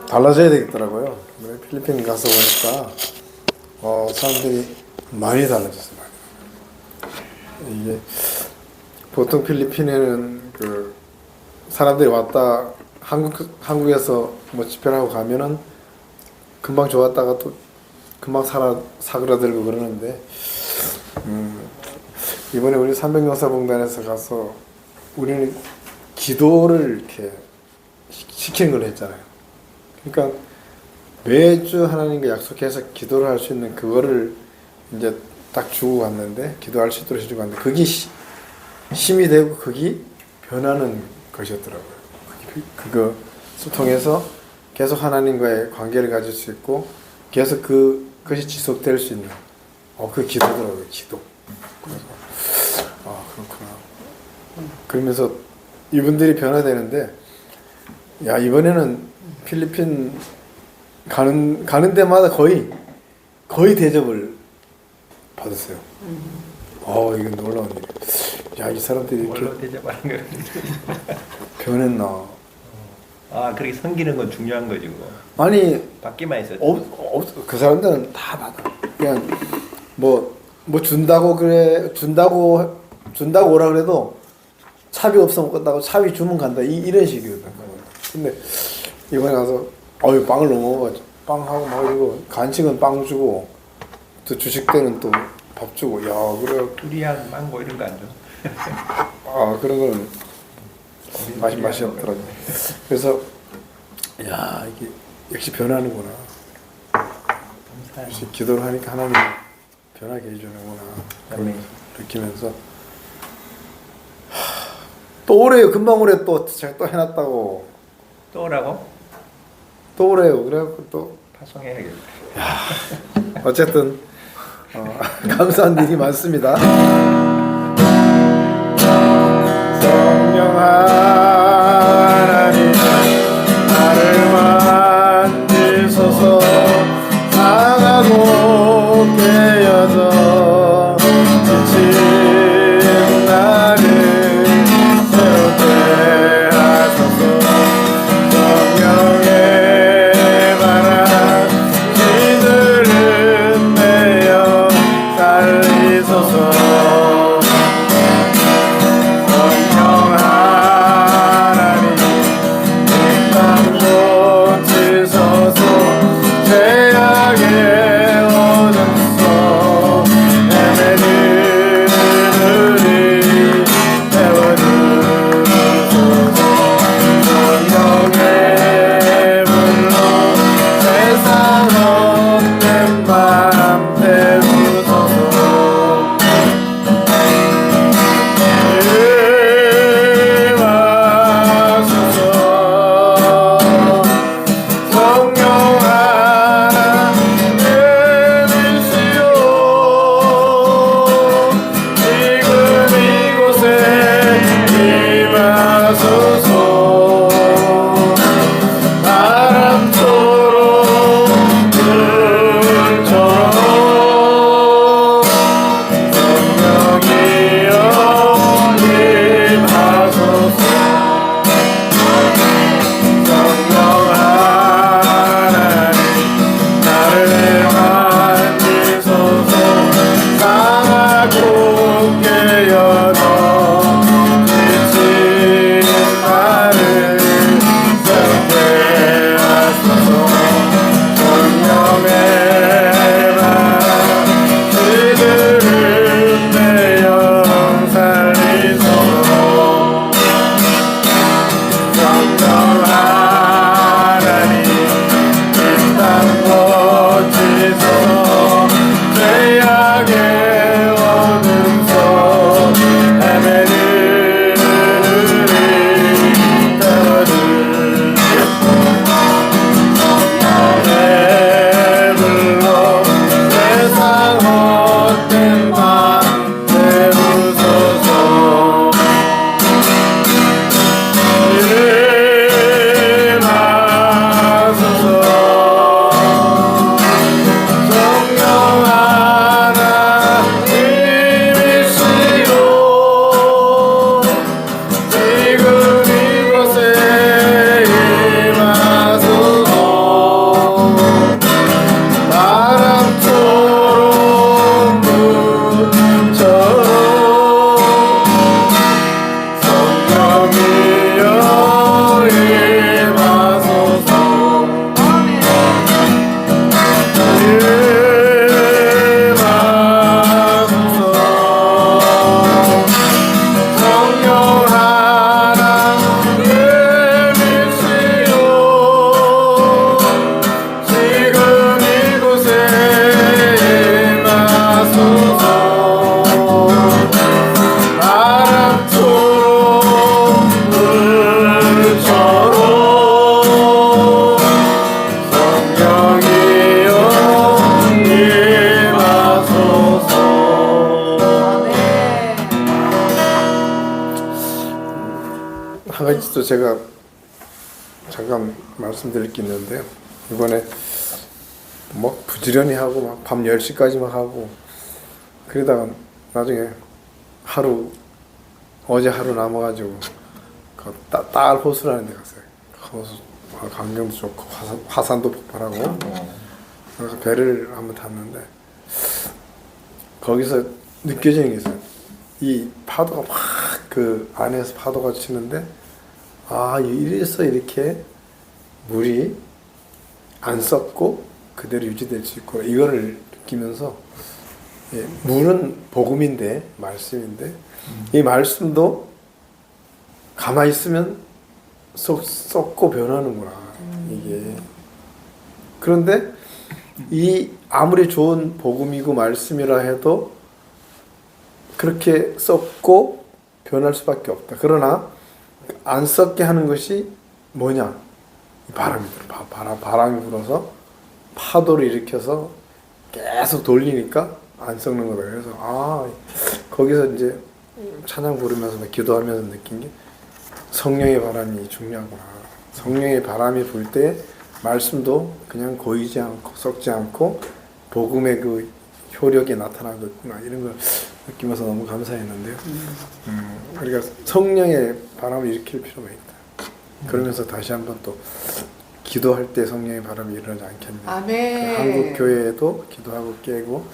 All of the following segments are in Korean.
달라져야 되겠더라고요. 필리핀 가서 보니까 사람들이 많이 달라졌어요. 이게 보통 필리핀에는 그 사람들이 왔다 한국에서 뭐 집회를 하고 가면은 금방 좋았다가 또 금방 사그라들고 그러는데 이번에 우리 삼백용사봉단에서 가서 우리는 기도를 이렇게 시키는 걸 했잖아요. 그러니까 매주 하나님과 약속해서 기도를 할 수 있는 그거를 이제 딱 주고 갔는데, 기도할 수 있도록 해주고 갔는데, 그게 힘이 되고 그게 변하는 것이었더라고요. 그것을 통해서 계속 하나님과의 관계를 가질 수 있고 계속 그것이 지속될 수 있는 그 기도더라고요. 기도. 그래서 그렇구나. 그러면서 이분들이 변화되는데, 야, 이번에는 필리핀 가는 데마다 거의 대접을 받았어요. 이건 놀라운 일이에요. 야, 이 사람들이 이렇게 대접하는 거는 변했나. 그렇게 섬기는 건 중요한 거지. 아니, 받기만 했었지. 그 사람들은 다 받아. 그냥 뭐 준다고 오라 그래도 차비 없으면 끝나고 차비 주면 간다, 이런 식이거든. 근데 이번에 가서 빵을 너무 먹어가지고 빵하고 막 이거 간식은 빵 주고 또 주식 때는 또 밥 주고, 야, 그래. 두리안, 망고 이런 거 안 줘? 그런 거는 맛이 없더라고요. 그래서 야, 이게 역시 변하는구나. 역시 기도를 하니까 하나님 변하게 해주는구나. 그런 느끼면서 또 오래요. 금방 오래 또 제가 또 해놨다고. 또 오라고? 또 오래요. 그래갖고 또 파송해야겠다. 어쨌든 감사한 일이 많습니다. 성령 하나님, 나를 만지소서. 상하고 깨어져 지친 나를 새롭게 하소서. 성령의 바람 휘두른 내 가지 또 제가 잠깐 말씀드릴 게 있는데요. 이번에 뭐 부지런히 하고 막 밤 10시까지만 하고 그러다가 나중에 어제 하루 남아가지고 그 딸 호수라는 데 갔어요. 호수 광경도 좋고 화산도 폭발하고 그래서 배를 한번 탔는데 거기서 느껴지는 게 있어요. 이 파도가 막 그 안에서 파도가 치는데 이래서 이렇게 물이 안 썩고 그대로 유지될 수 있고 이거를 느끼면서 물은 복음인데 말씀인데 이 말씀도 가만히 있으면 썩고 변하는구나 이게. 그런데 이 아무리 좋은 복음이고 말씀이라 해도 그렇게 썩고 변할 수밖에 없다. 그러나 안 썩게 하는 것이 뭐냐? 바람이 불어. 바람이 불어서 파도를 일으켜서 계속 돌리니까 안 썩는 거다. 그래서 거기서 이제 찬양 부르면서 기도하면서 느낀 게 성령의 바람이 중요하구나. 성령의 바람이 불 때 말씀도 그냥 고이지 않고 썩지 않고 복음의 그 효력이 나타나겠구나 이런 걸 느끼면서 너무 감사했는데요. 우리가 성령의 바람을 일으킬 필요가 있다. 그러면서 다시 한번 또 기도할 때 성령의 바람이 일어나지 않겠냐. 아멘. 한국 교회에도 기도하고 깨고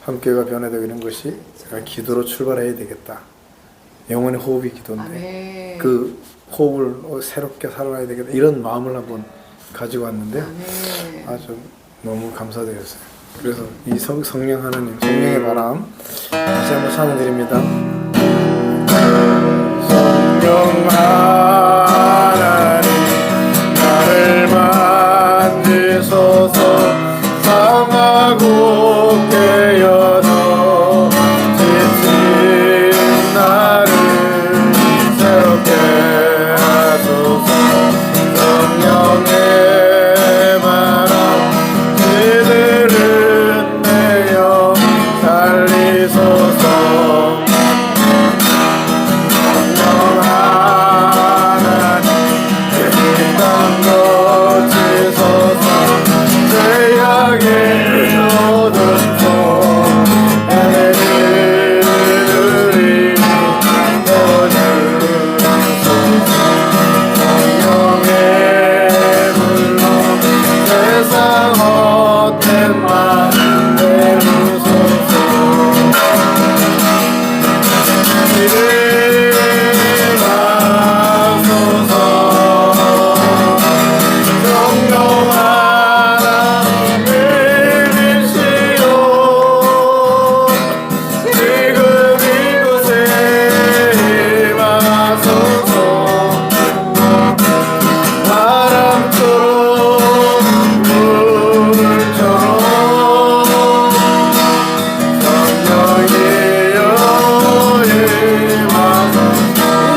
한국 교회가 변화되고 이런 것이 기도로 출발해야 되겠다. 영혼의 호흡이 기도인데 아멘. 그 호흡을 새롭게 살아나야 되겠다. 이런 마음을 한번 가지고 왔는데 아주 너무 감사드렸어요. 그래서 이 성령 하나님, 성령의 바람 다시 한번 찬양드립니다. 성령 하나님 나를 만지소서. 상하고 깨어져 지친 나를 새롭게 하소서. 성령의 바람 이들은 내어 살리소서. 성령 하나님 땅 거치소서. 죄악의 모든 손 애들이 내어주소서. 성령의 불로 세상 헛된 말 내루소서. 일어나소서. 성령 하나님을 믿으시오. 지금 이곳에 임하소서. 바람처럼 물처럼 성령이여 임하소서.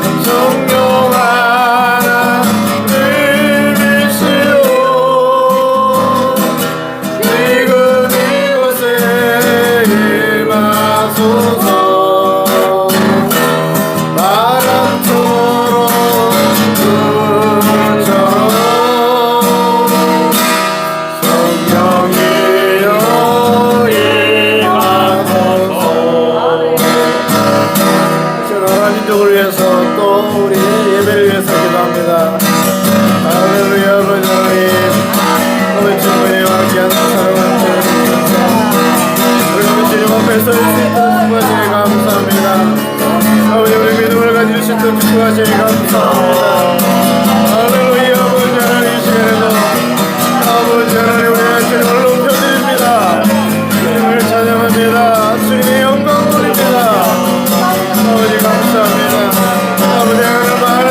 성령 하나님을 믿으시오. 지금 이곳에 임하소서. 바람처럼 불처럼 성령이여 임하소서. 나라 민족을 위해서 또 우리 예배를 위해서 기도합니다. 할렐루야. 아버지 하나님, 아버지 주님과 함께하는 사랑하는 주님 우리 주님 앞에 설 수 있도록 축복하시니 감사합니다. 아버지 우리 믿음을 가질 수 있도록 축복하시니 감사합니다. 할렐루야. 아버지 하나님 이 시간에도 아버지 하나님 우리 주님을 높여드립니다. 주님을 찬양합니다. 주님의 영광 돌립니다. 아버지 감사합니다. 아버지 하나님 많은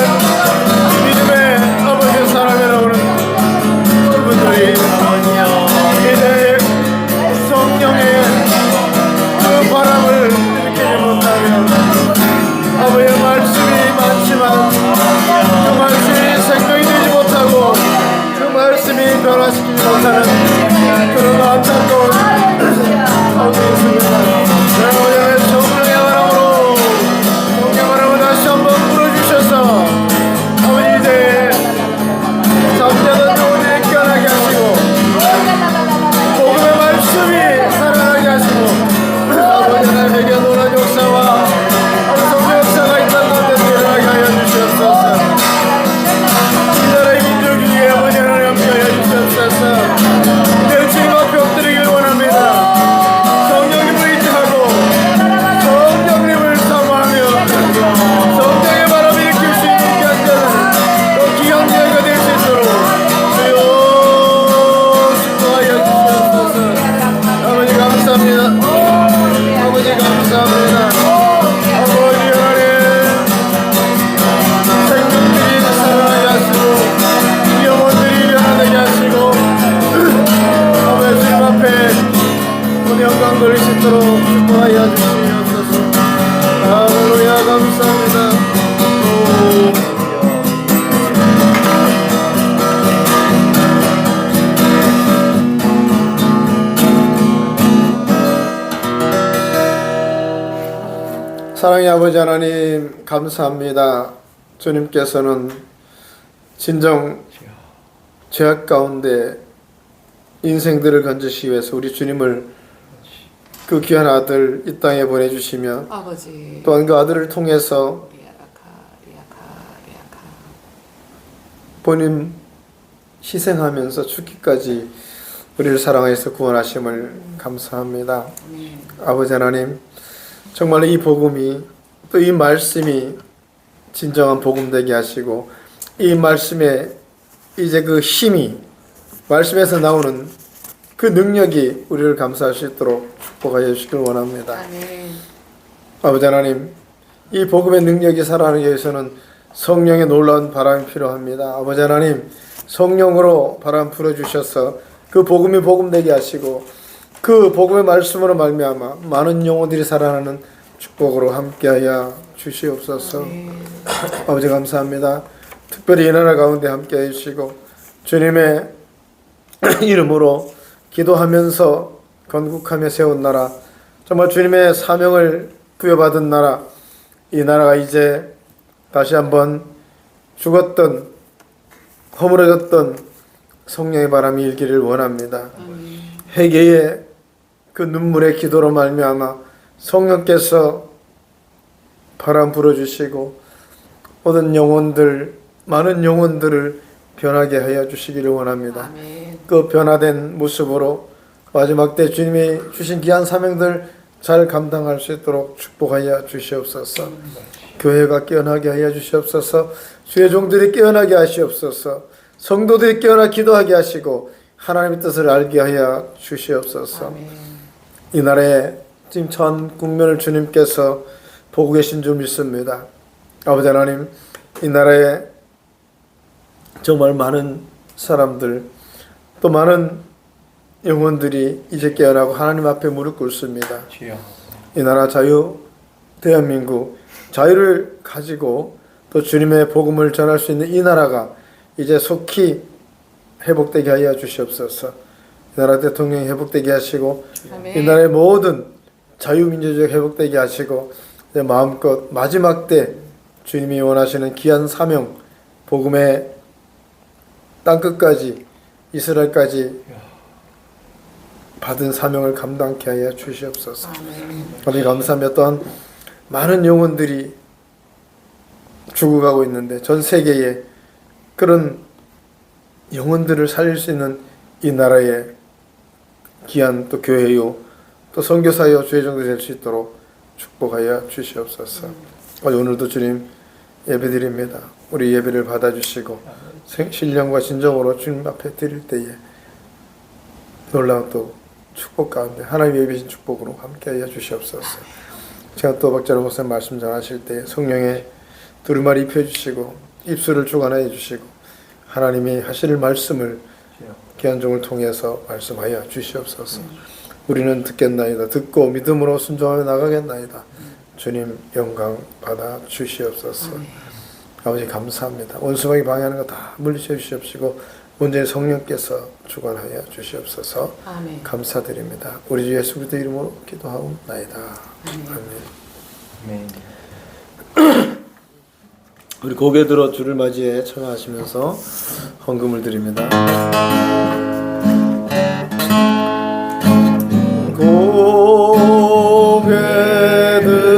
믿음의 아버지 사람이라고 하는 그분들이 이제 성령의 그 바람을 일으키지 못하며 아버지의 말씀이 많지만 그 말씀이 생명이 되지 못하고 그 말씀이 말씀이 변화시키지 못하는 그런 안타까운 마음이 있습니다. 여러분의 성령의 바람으로 성령의 바람을 다시 한번 불어주셔서 아버지 이제 잠자던 영혼을 깨어나게 하시고 복음의 말씀이 살아나게 하시고 아버지 하나님에게 놀란 역사와 성령 역사가 이 땅 가운데 일어나게 하여 주시옵소서. 이 나라의 민족 위에 아버지 하나님 함께하여 주시옵소서. 내 주님 앞에 엎드리길 원합니다. 성령님을 의지하고 성령님을 사모하며 성령의 바람을 일으킬 수 있는 귀한 자는 또 귀한 자가 될 수 있도록 주여 축복하여 주시옵소서. 아버지 감사합니다. 아버지 감사합니다. 아버지 하나님 생명들이 살아나게 하시고 영혼들이 변화되게 하시고 아버지 주님 앞에 오늘 영광 돌릴 수 있도록 축복하여 주시옵소서. 할렐루야 감사합니다. 사랑의 아버지 하나님 감사합니다. 주님께서는 진정 죄악 가운데 인생들을 건지시기 위해서 우리 주님을 그 귀한 아들 이 땅에 보내주시며 아버지 또한 그 아들을 통해서 리아카 본인 희생하면서 죽기까지 우리를 사랑하여서 구원하심을 감사합니다. 아버지 하나님 정말 이 복음이 또 이 말씀이 진정한 복음 되게 하시고 이 말씀에 이제 그 힘이 말씀에서 나오는 그 능력이 우리를 감사할 수 있도록 축복하여 주시길 원합니다. 아멘. 아버지 하나님 이 복음의 능력이 살아나기 위해서는 성령의 놀라운 바람이 필요합니다. 아버지 하나님 성령으로 바람 불어주셔서 그 복음이 복음되게 하시고 그 복음의 말씀으로 말미암아 많은 영혼들이 살아나는 축복으로 함께하여 주시옵소서. 아버지 감사합니다. 특별히 이 나라 가운데 함께해 주시고 주님의 이름으로 기도하면서 건국하며 세운 나라 정말 주님의 사명을 부여받은 나라 이 나라가 이제 다시 한번 죽었던 허물어졌던 성령의 바람이 일기를 원합니다. 회개의 그 눈물의 기도로 말미암아 성령께서 바람 불어주시고 모든 영혼들 많은 영혼들을 변하게 하여 주시기를 원합니다. 아멘. 그 변화된 모습으로 마지막 때 주님이 주신 귀한 사명들 잘 감당할 수 있도록 축복하여 주시옵소서. 교회가 깨어나게 하여 주시옵소서. 주의 종들이 깨어나게 하시옵소서. 성도들이 깨어나 기도하게 하시고 하나님의 뜻을 알게 하여 주시옵소서. 아멘. 이 나라에 지금 전 국면을 주님께서 보고 계신 줄 믿습니다. 아버지 하나님 이 나라에 정말 많은 사람들 또 많은 영혼들이 이제 깨어나고 하나님 앞에 무릎 꿇습니다. 이 나라 자유 대한민국 자유를 가지고 또 주님의 복음을 전할 수 있는 이 나라가 이제 속히 회복되게 하여 주시옵소서. 이 나라 대통령이 회복되게 하시고 아멘. 이 나라의 모든 자유민주주의 회복되게 하시고 이제 마음껏 마지막 때 주님이 원하시는 귀한 사명 복음의 땅끝까지 이스라엘까지 받은 사명을 감당케 하여 주시옵소서. 아버지 감사하며 또한 많은 영혼들이 죽어가고 있는데 전 세계에 그런 영혼들을 살릴 수 있는 이 나라의 귀한 또 교회요 또 선교사요 주의 종도 될 수 있도록 축복하여 주시옵소서. 오늘도 주님 예배드립니다. 우리 예배를 받아주시고 신령과 진정으로 주님 앞에 드릴 때에 놀라운 또 축복 가운데 하나님의 예비신 축복으로 함께하여 주시옵소서. 제가 또 박자로 목사님 말씀 전하실 때 성령의 두루마리 입혀주시고 입술을 주관하여 주시고 하나님이 하실 말씀을 귀한 종을 통해서 말씀하여 주시옵소서. 우리는 듣겠나이다. 듣고 믿음으로 순종하며 나가겠나이다. 주님 영광 받아 주시옵소서. 아버지 감사합니다. 원수마귀 방해하는 거 다 물리쳐 주시옵시고 온전히 성령께서 주관하여 주시옵소서. 아멘. 감사드립니다. 우리 주 예수 그리스도 이름으로 기도하옵나이다. 아멘. 아멘. 우리 고개 들어 주를 맞이해 청하시면서 헌금을 드립니다. 고개 들어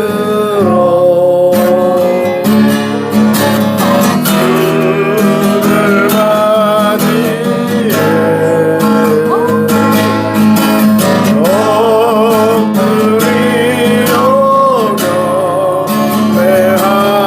주를 맞이해 엎드리려며 배하며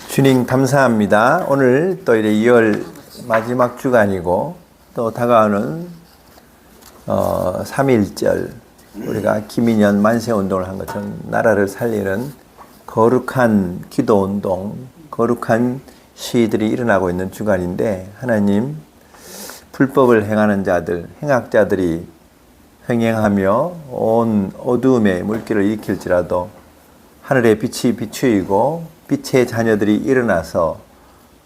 주님 감사합니다. 오늘 또 이제 2월 마지막 주간이고 또 다가오는 3.1절 우리가 김인현 만세운동을 한 것처럼 나라를 살리는 거룩한 기도운동, 거룩한 시위들이 일어나고 있는 주간인데 하나님 불법을 행하는 자들, 행악자들이 횡행하며 온 어두움의 물길을 일으킬지라도 하늘의 빛이 비추이고 빛의 자녀들이 일어나서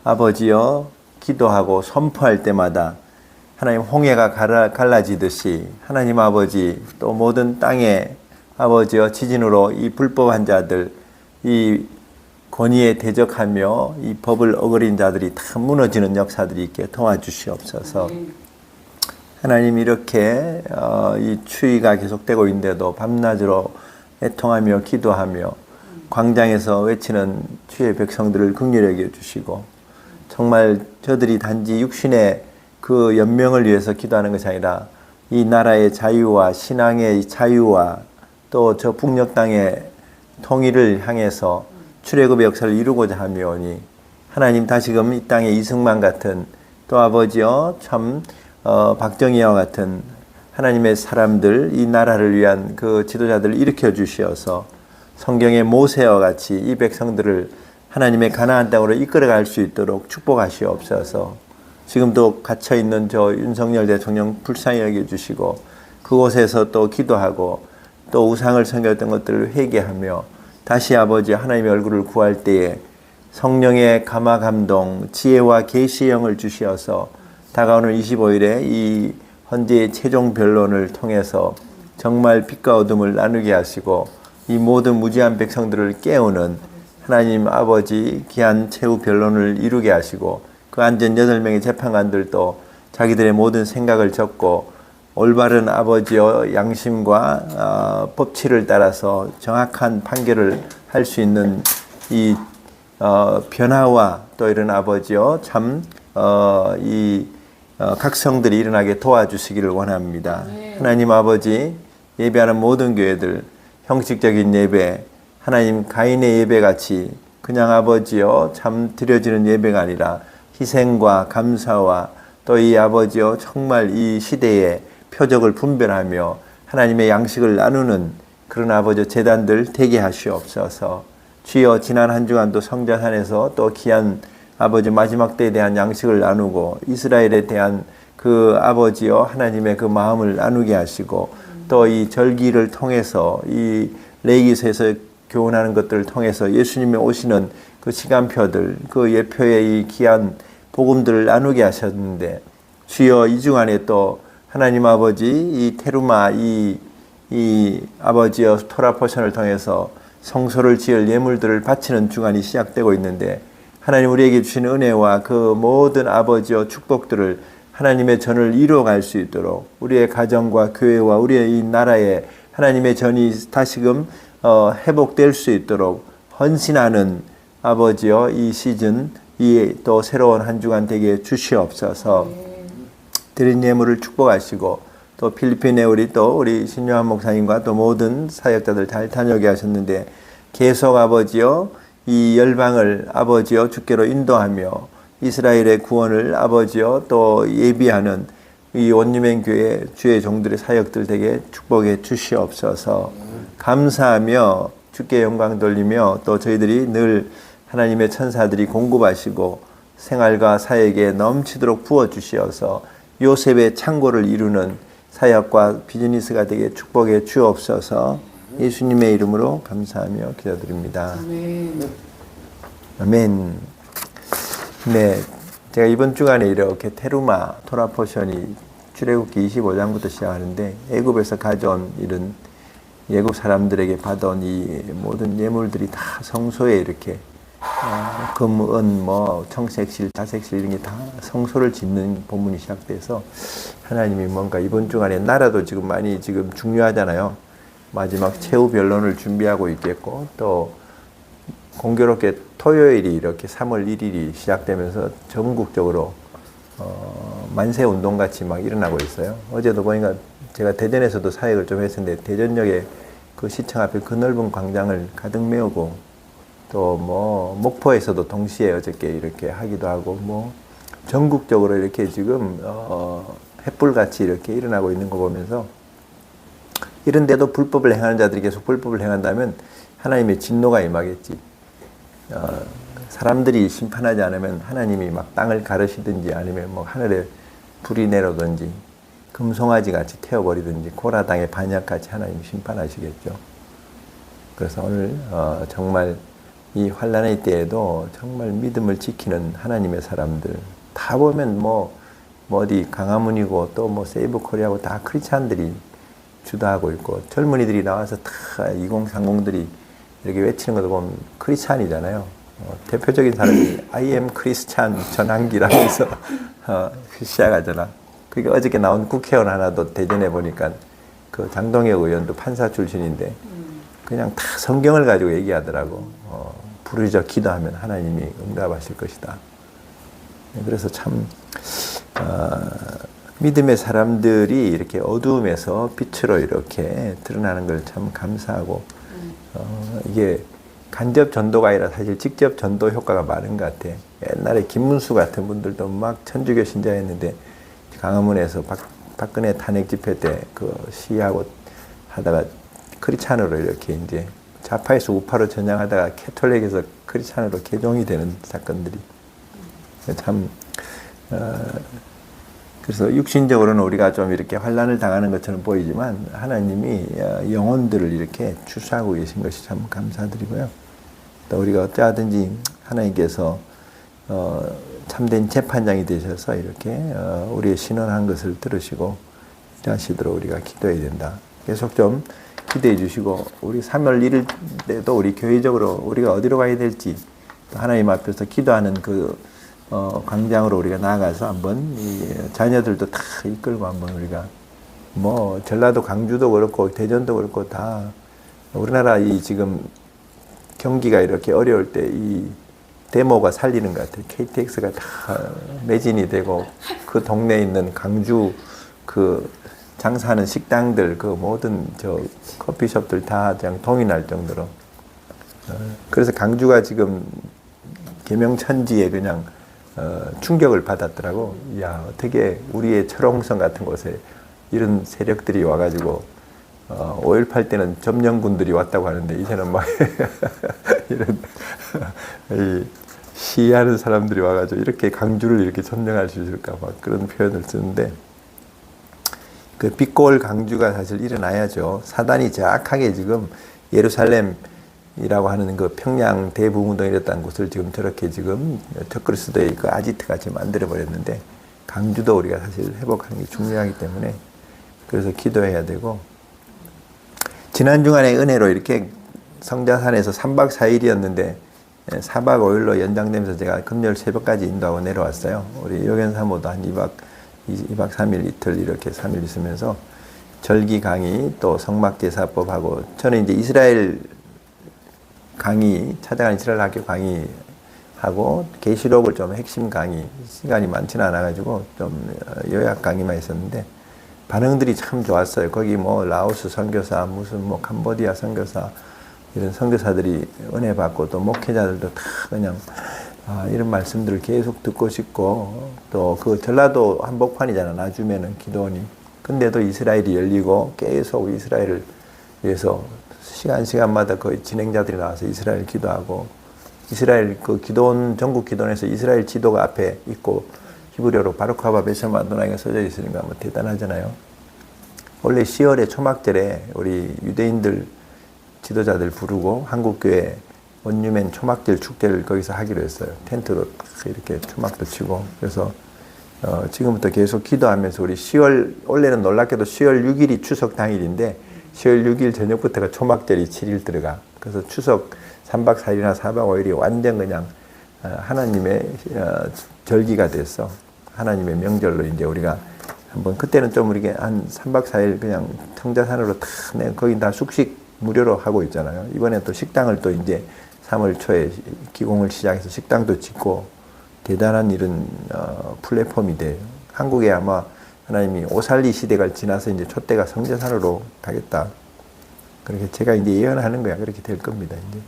아버지여 기도하고 선포할 때마다 하나님 홍해가 갈라지듯이 하나님 아버지 또 모든 땅에 아버지여 지진으로 이 불법한 자들 이 권위에 대적하며 이 법을 어거린 자들이 다 무너지는 역사들이 있게 도와주시옵소서. 하나님 이렇게 이 추위가 계속되고 있는데도 밤낮으로 애통하며 기도하며 광장에서 외치는 주의 백성들을 긍휼히 여겨주시고 정말 저들이 단지 육신의 그 연명을 위해서 기도하는 것이 아니라 이 나라의 자유와 신앙의 자유와 또 저 북녘 땅의 통일을 향해서 출애굽의 역사를 이루고자 하며오니 하나님 다시금 이 땅에 이승만 같은 또 아버지여 참 박정희와 같은 하나님의 사람들 이 나라를 위한 그 지도자들을 일으켜 주시어서 성경의 모세와 같이 이 백성들을 하나님의 가나안 땅으로 이끌어갈 수 있도록 축복하시옵소서. 지금도 갇혀있는 저 윤석열 대통령 불쌍히 여겨주시고 그곳에서 또 기도하고 또 우상을 섬겼던 것들을 회개하며 다시 아버지 하나님의 얼굴을 구할 때에 성령의 감화감동 지혜와 계시의 영을 주시어서 다가오는 25일에 이 헌재의 최종 변론을 통해서 정말 빛과 어둠을 나누게 하시고 이 모든 무지한 백성들을 깨우는 하나님 아버지 귀한 최후 변론을 이루게 하시고 그 앉은 8명의 재판관들도 자기들의 모든 생각을 적고 올바른 아버지의 양심과 법치를 따라서 정확한 판결을 할 수 있는 이 변화와 또 이런 아버지요 참 각성들이 일어나게 도와주시기를 원합니다. 하나님 아버지 예배하는 모든 교회들 형식적인 예배 하나님 가인의 예배같이 그냥 아버지요 참 드려지는 예배가 아니라 희생과 감사와 또 이 아버지요 정말 이 시대의 표적을 분별하며 하나님의 양식을 나누는 그런 아버지 제단들 되게 하시옵소서. 주여 지난 한 주간도 성자산에서 또 귀한 아버지 마지막 때에 대한 양식을 나누고 이스라엘에 대한 그 아버지요 하나님의 그 마음을 나누게 하시고 또 이 절기를 통해서 이 레위기서에서 교훈하는 것들을 통해서 예수님이 오시는 그 시간표들 그 예표의 이 귀한 복음들을 나누게 하셨는데 주여 이 주간에 또 하나님 아버지 이 테루마 이 아버지여 토라 포션을 통해서 성소를 지을 예물들을 바치는 주간이 시작되고 있는데 하나님 우리에게 주신 은혜와 그 모든 아버지여 축복들을 하나님의 전을 이루어갈 수 있도록 우리의 가정과 교회와 우리의 이 나라에 하나님의 전이 다시금 회복될 수 있도록 헌신하는 아버지여 이 시즌 이 또 새로운 한 주간 되게 주시옵소서. 드린 예물을 축복하시고 또 필리핀에 우리 신요한 목사님과 또 모든 사역자들 잘 다녀오게 하셨는데 계속 아버지여 이 열방을 아버지여 주께로 인도하며 이스라엘의 구원을 아버지여 또 예비하는 이 온유맨 교회 주의 종들의 사역들 되게 축복해 주시옵소서. 감사하며 주께 영광 돌리며 또 저희들이 늘 하나님의 천사들이 공급하시고 생활과 사역에 넘치도록 부어주시어서 요셉의 창고를 이루는 사역과 비즈니스가 되게 축복해 주옵소서. 예수님의 이름으로 감사하며 기도드립니다. 아멘. 네, 제가 이번 주간에 이렇게 테루마 토라 포션이 출애굽기 25장부터 시작하는데 애굽에서 가져온 이런 애굽 사람들에게 받아온 이 모든 예물들이 다 성소에 이렇게 금, 은, 청색실, 자색실 이런 게 다 성소를 짓는 본문이 시작돼서 하나님이 뭔가 이번 주간에 나라도 지금 많이 지금 중요하잖아요. 마지막 최후 변론을 준비하고 있겠고 또 공교롭게 토요일이 이렇게 3월 1일이 시작되면서 전국적으로 만세 운동 같이 막 일어나고 있어요. 어제도 보니까 제가 대전에서도 사역을 좀 했었는데 대전역에 그 시청 앞에 그 넓은 광장을 가득 메우고 또 목포에서도 동시에 어저께 이렇게 하기도 하고 전국적으로 이렇게 지금 횃불같이 이렇게 일어나고 있는 거 보면서 이런데도 불법을 행하는 자들이 계속 불법을 행한다면 하나님의 진노가 임하겠지. 사람들이 심판하지 않으면 하나님이 막 땅을 가르시든지 아니면 하늘에 불이 내려오든지 금송아지 같이 태워버리든지 고라 땅의 반역같이 하나님이 심판하시겠죠. 그래서 오늘 정말 이 환난의 때에도 정말 믿음을 지키는 하나님의 사람들 다 보면 어디 강화문이고 또 세이브 코리아고 다 크리스찬들이 주도하고 있고 젊은이들이 나와서 다 2030들이 이렇게 외치는 것도 보면 크리스찬이잖아요. 대표적인 사람이 I am 크리스찬 전환기라면서 시작하잖아. 그게 어저께 나온 국회의원 하나도 대전에 보니까 그 장동혁 의원도 판사 출신인데 그냥 다 성경을 가지고 얘기하더라고. 부르짖어 기도하면 하나님이 응답하실 것이다. 그래서 참 믿음의 사람들이 이렇게 어두움에서 빛으로 이렇게 드러나는 걸 참 감사하고 이게 간접 전도가 아니라 사실 직접 전도 효과가 많은 것 같아. 옛날에 김문수 같은 분들도 막 천주교 신자였는데 강화문에서 박근혜 탄핵 집회 때 그 시위하고 하다가 크리스찬으로 이렇게 이제 좌파에서 우파로 전향하다가 캐톨릭에서 크리스찬으로 개종이 되는 사건들이 참 그래서 육신적으로는 우리가 좀 이렇게 환난을 당하는 것처럼 보이지만 하나님이 영혼들을 이렇게 추수하고 계신 것이 참 감사드리고요. 또 우리가 어찌하든지 하나님께서 참된 재판장이 되셔서 이렇게 우리의 신원한 것을 들으시고 일하시도록 우리가 기도해야 된다. 계속 좀 기대해 주시고 우리 3월 1일 때도 우리 교회적으로 우리가 어디로 가야 될지 하나님 앞에서 기도하는 그 광장으로 우리가 나아가서 한번 이 자녀들도 다 이끌고 한번 우리가 전라도 광주도 그렇고 대전도 그렇고 다 우리나라 이 지금 경기가 이렇게 어려울 때 이 데모가 살리는 것 같아요. KTX가 다 매진이 되고 그 동네에 있는 강주 그 장사하는 식당들 그 모든 저 커피숍들 다 그냥 동이 날 정도로 그래서 강주가 지금 계명천지에 그냥 충격을 받았더라고. 야, 어떻게 우리의 철옹성 같은 곳에 이런 세력들이 와가지고 5.18 때는 점령군들이 왔다고 하는데 이제는 막 이런 이 시위하는 사람들이 와가지고 이렇게 강주를 이렇게 점령할 수 있을까 막 그런 표현을 쓰는데 그 빛골 강주가 사실 일어나야죠. 사단이 정확하게 지금 예루살렘이라고 하는 그 평양 대부운동 이랬다는 곳을 지금 저렇게 지금 터크리스도의 그 아지트가 지금 만들어 버렸는데 강주도 우리가 사실 회복하는 게 중요하기 때문에 그래서 기도해야 되고 지난 주간에 은혜로 이렇게 성자산에서 3박 4일이었는데 4박 5일로 연장되면서 제가 금요일 새벽까지 인도하고 내려왔어요. 우리 요견 사모도 한 2박 3일 이틀 이렇게 3일 있으면서 절기 강의 또 성막제사법하고 저는 이제 이스라엘 강의 찾아간 이스라엘 학교 강의하고 계시록을 좀 핵심 강의 시간이 많지는 않아가지고 좀 요약 강의만 있었는데 반응들이 참 좋았어요. 거기 뭐 라오스 선교사 무슨 뭐 캄보디아 선교사 이런 선교사들이 은혜 받고 또 목회자들도 다 그냥 이런 말씀들을 계속 듣고 싶고 또 그 전라도 한복판이잖아. 나주면은 기도원이. 근데도 이스라엘이 열리고 계속 이스라엘을 위해서 시간마다 거의 진행자들이 나와서 이스라엘 기도하고 이스라엘 그 기도원 전국 기도원에서 이스라엘 지도가 앞에 있고 히브리어로 바루카바 베셈 아도나이가 써져 있으니까 뭐 대단하잖아요. 원래 10월에 초막절에 우리 유대인들 지도자들 부르고 한국교회 원유맨 초막절 축제를 거기서 하기로 했어요. 텐트로 이렇게 초막도 치고 그래서 지금부터 계속 기도하면서 우리 10월 원래는 놀랍게도 10월 6일이 추석 당일인데 10월 6일 저녁부터가 초막절이 7일 들어가. 그래서 추석 3박 4일이나 4박 5일이 완전 그냥 하나님의 절기가 됐어. 하나님의 명절로 이제 우리가 한번 그때는 좀 우리가 한 3박 4일 그냥 성자산으로 다 거기 다 숙식 무료로 하고 있잖아요. 이번에 또 식당을 또 이제 3월 초에 기공을 시작해서 식당도 짓고 대단한 이런 플랫폼이 돼요. 한국에 아마 하나님이 오살리 시대가 지나서 이제 촛대가 성자산으로 가겠다. 그렇게 제가 이제 예언하는 거야. 그렇게 될 겁니다. 이제.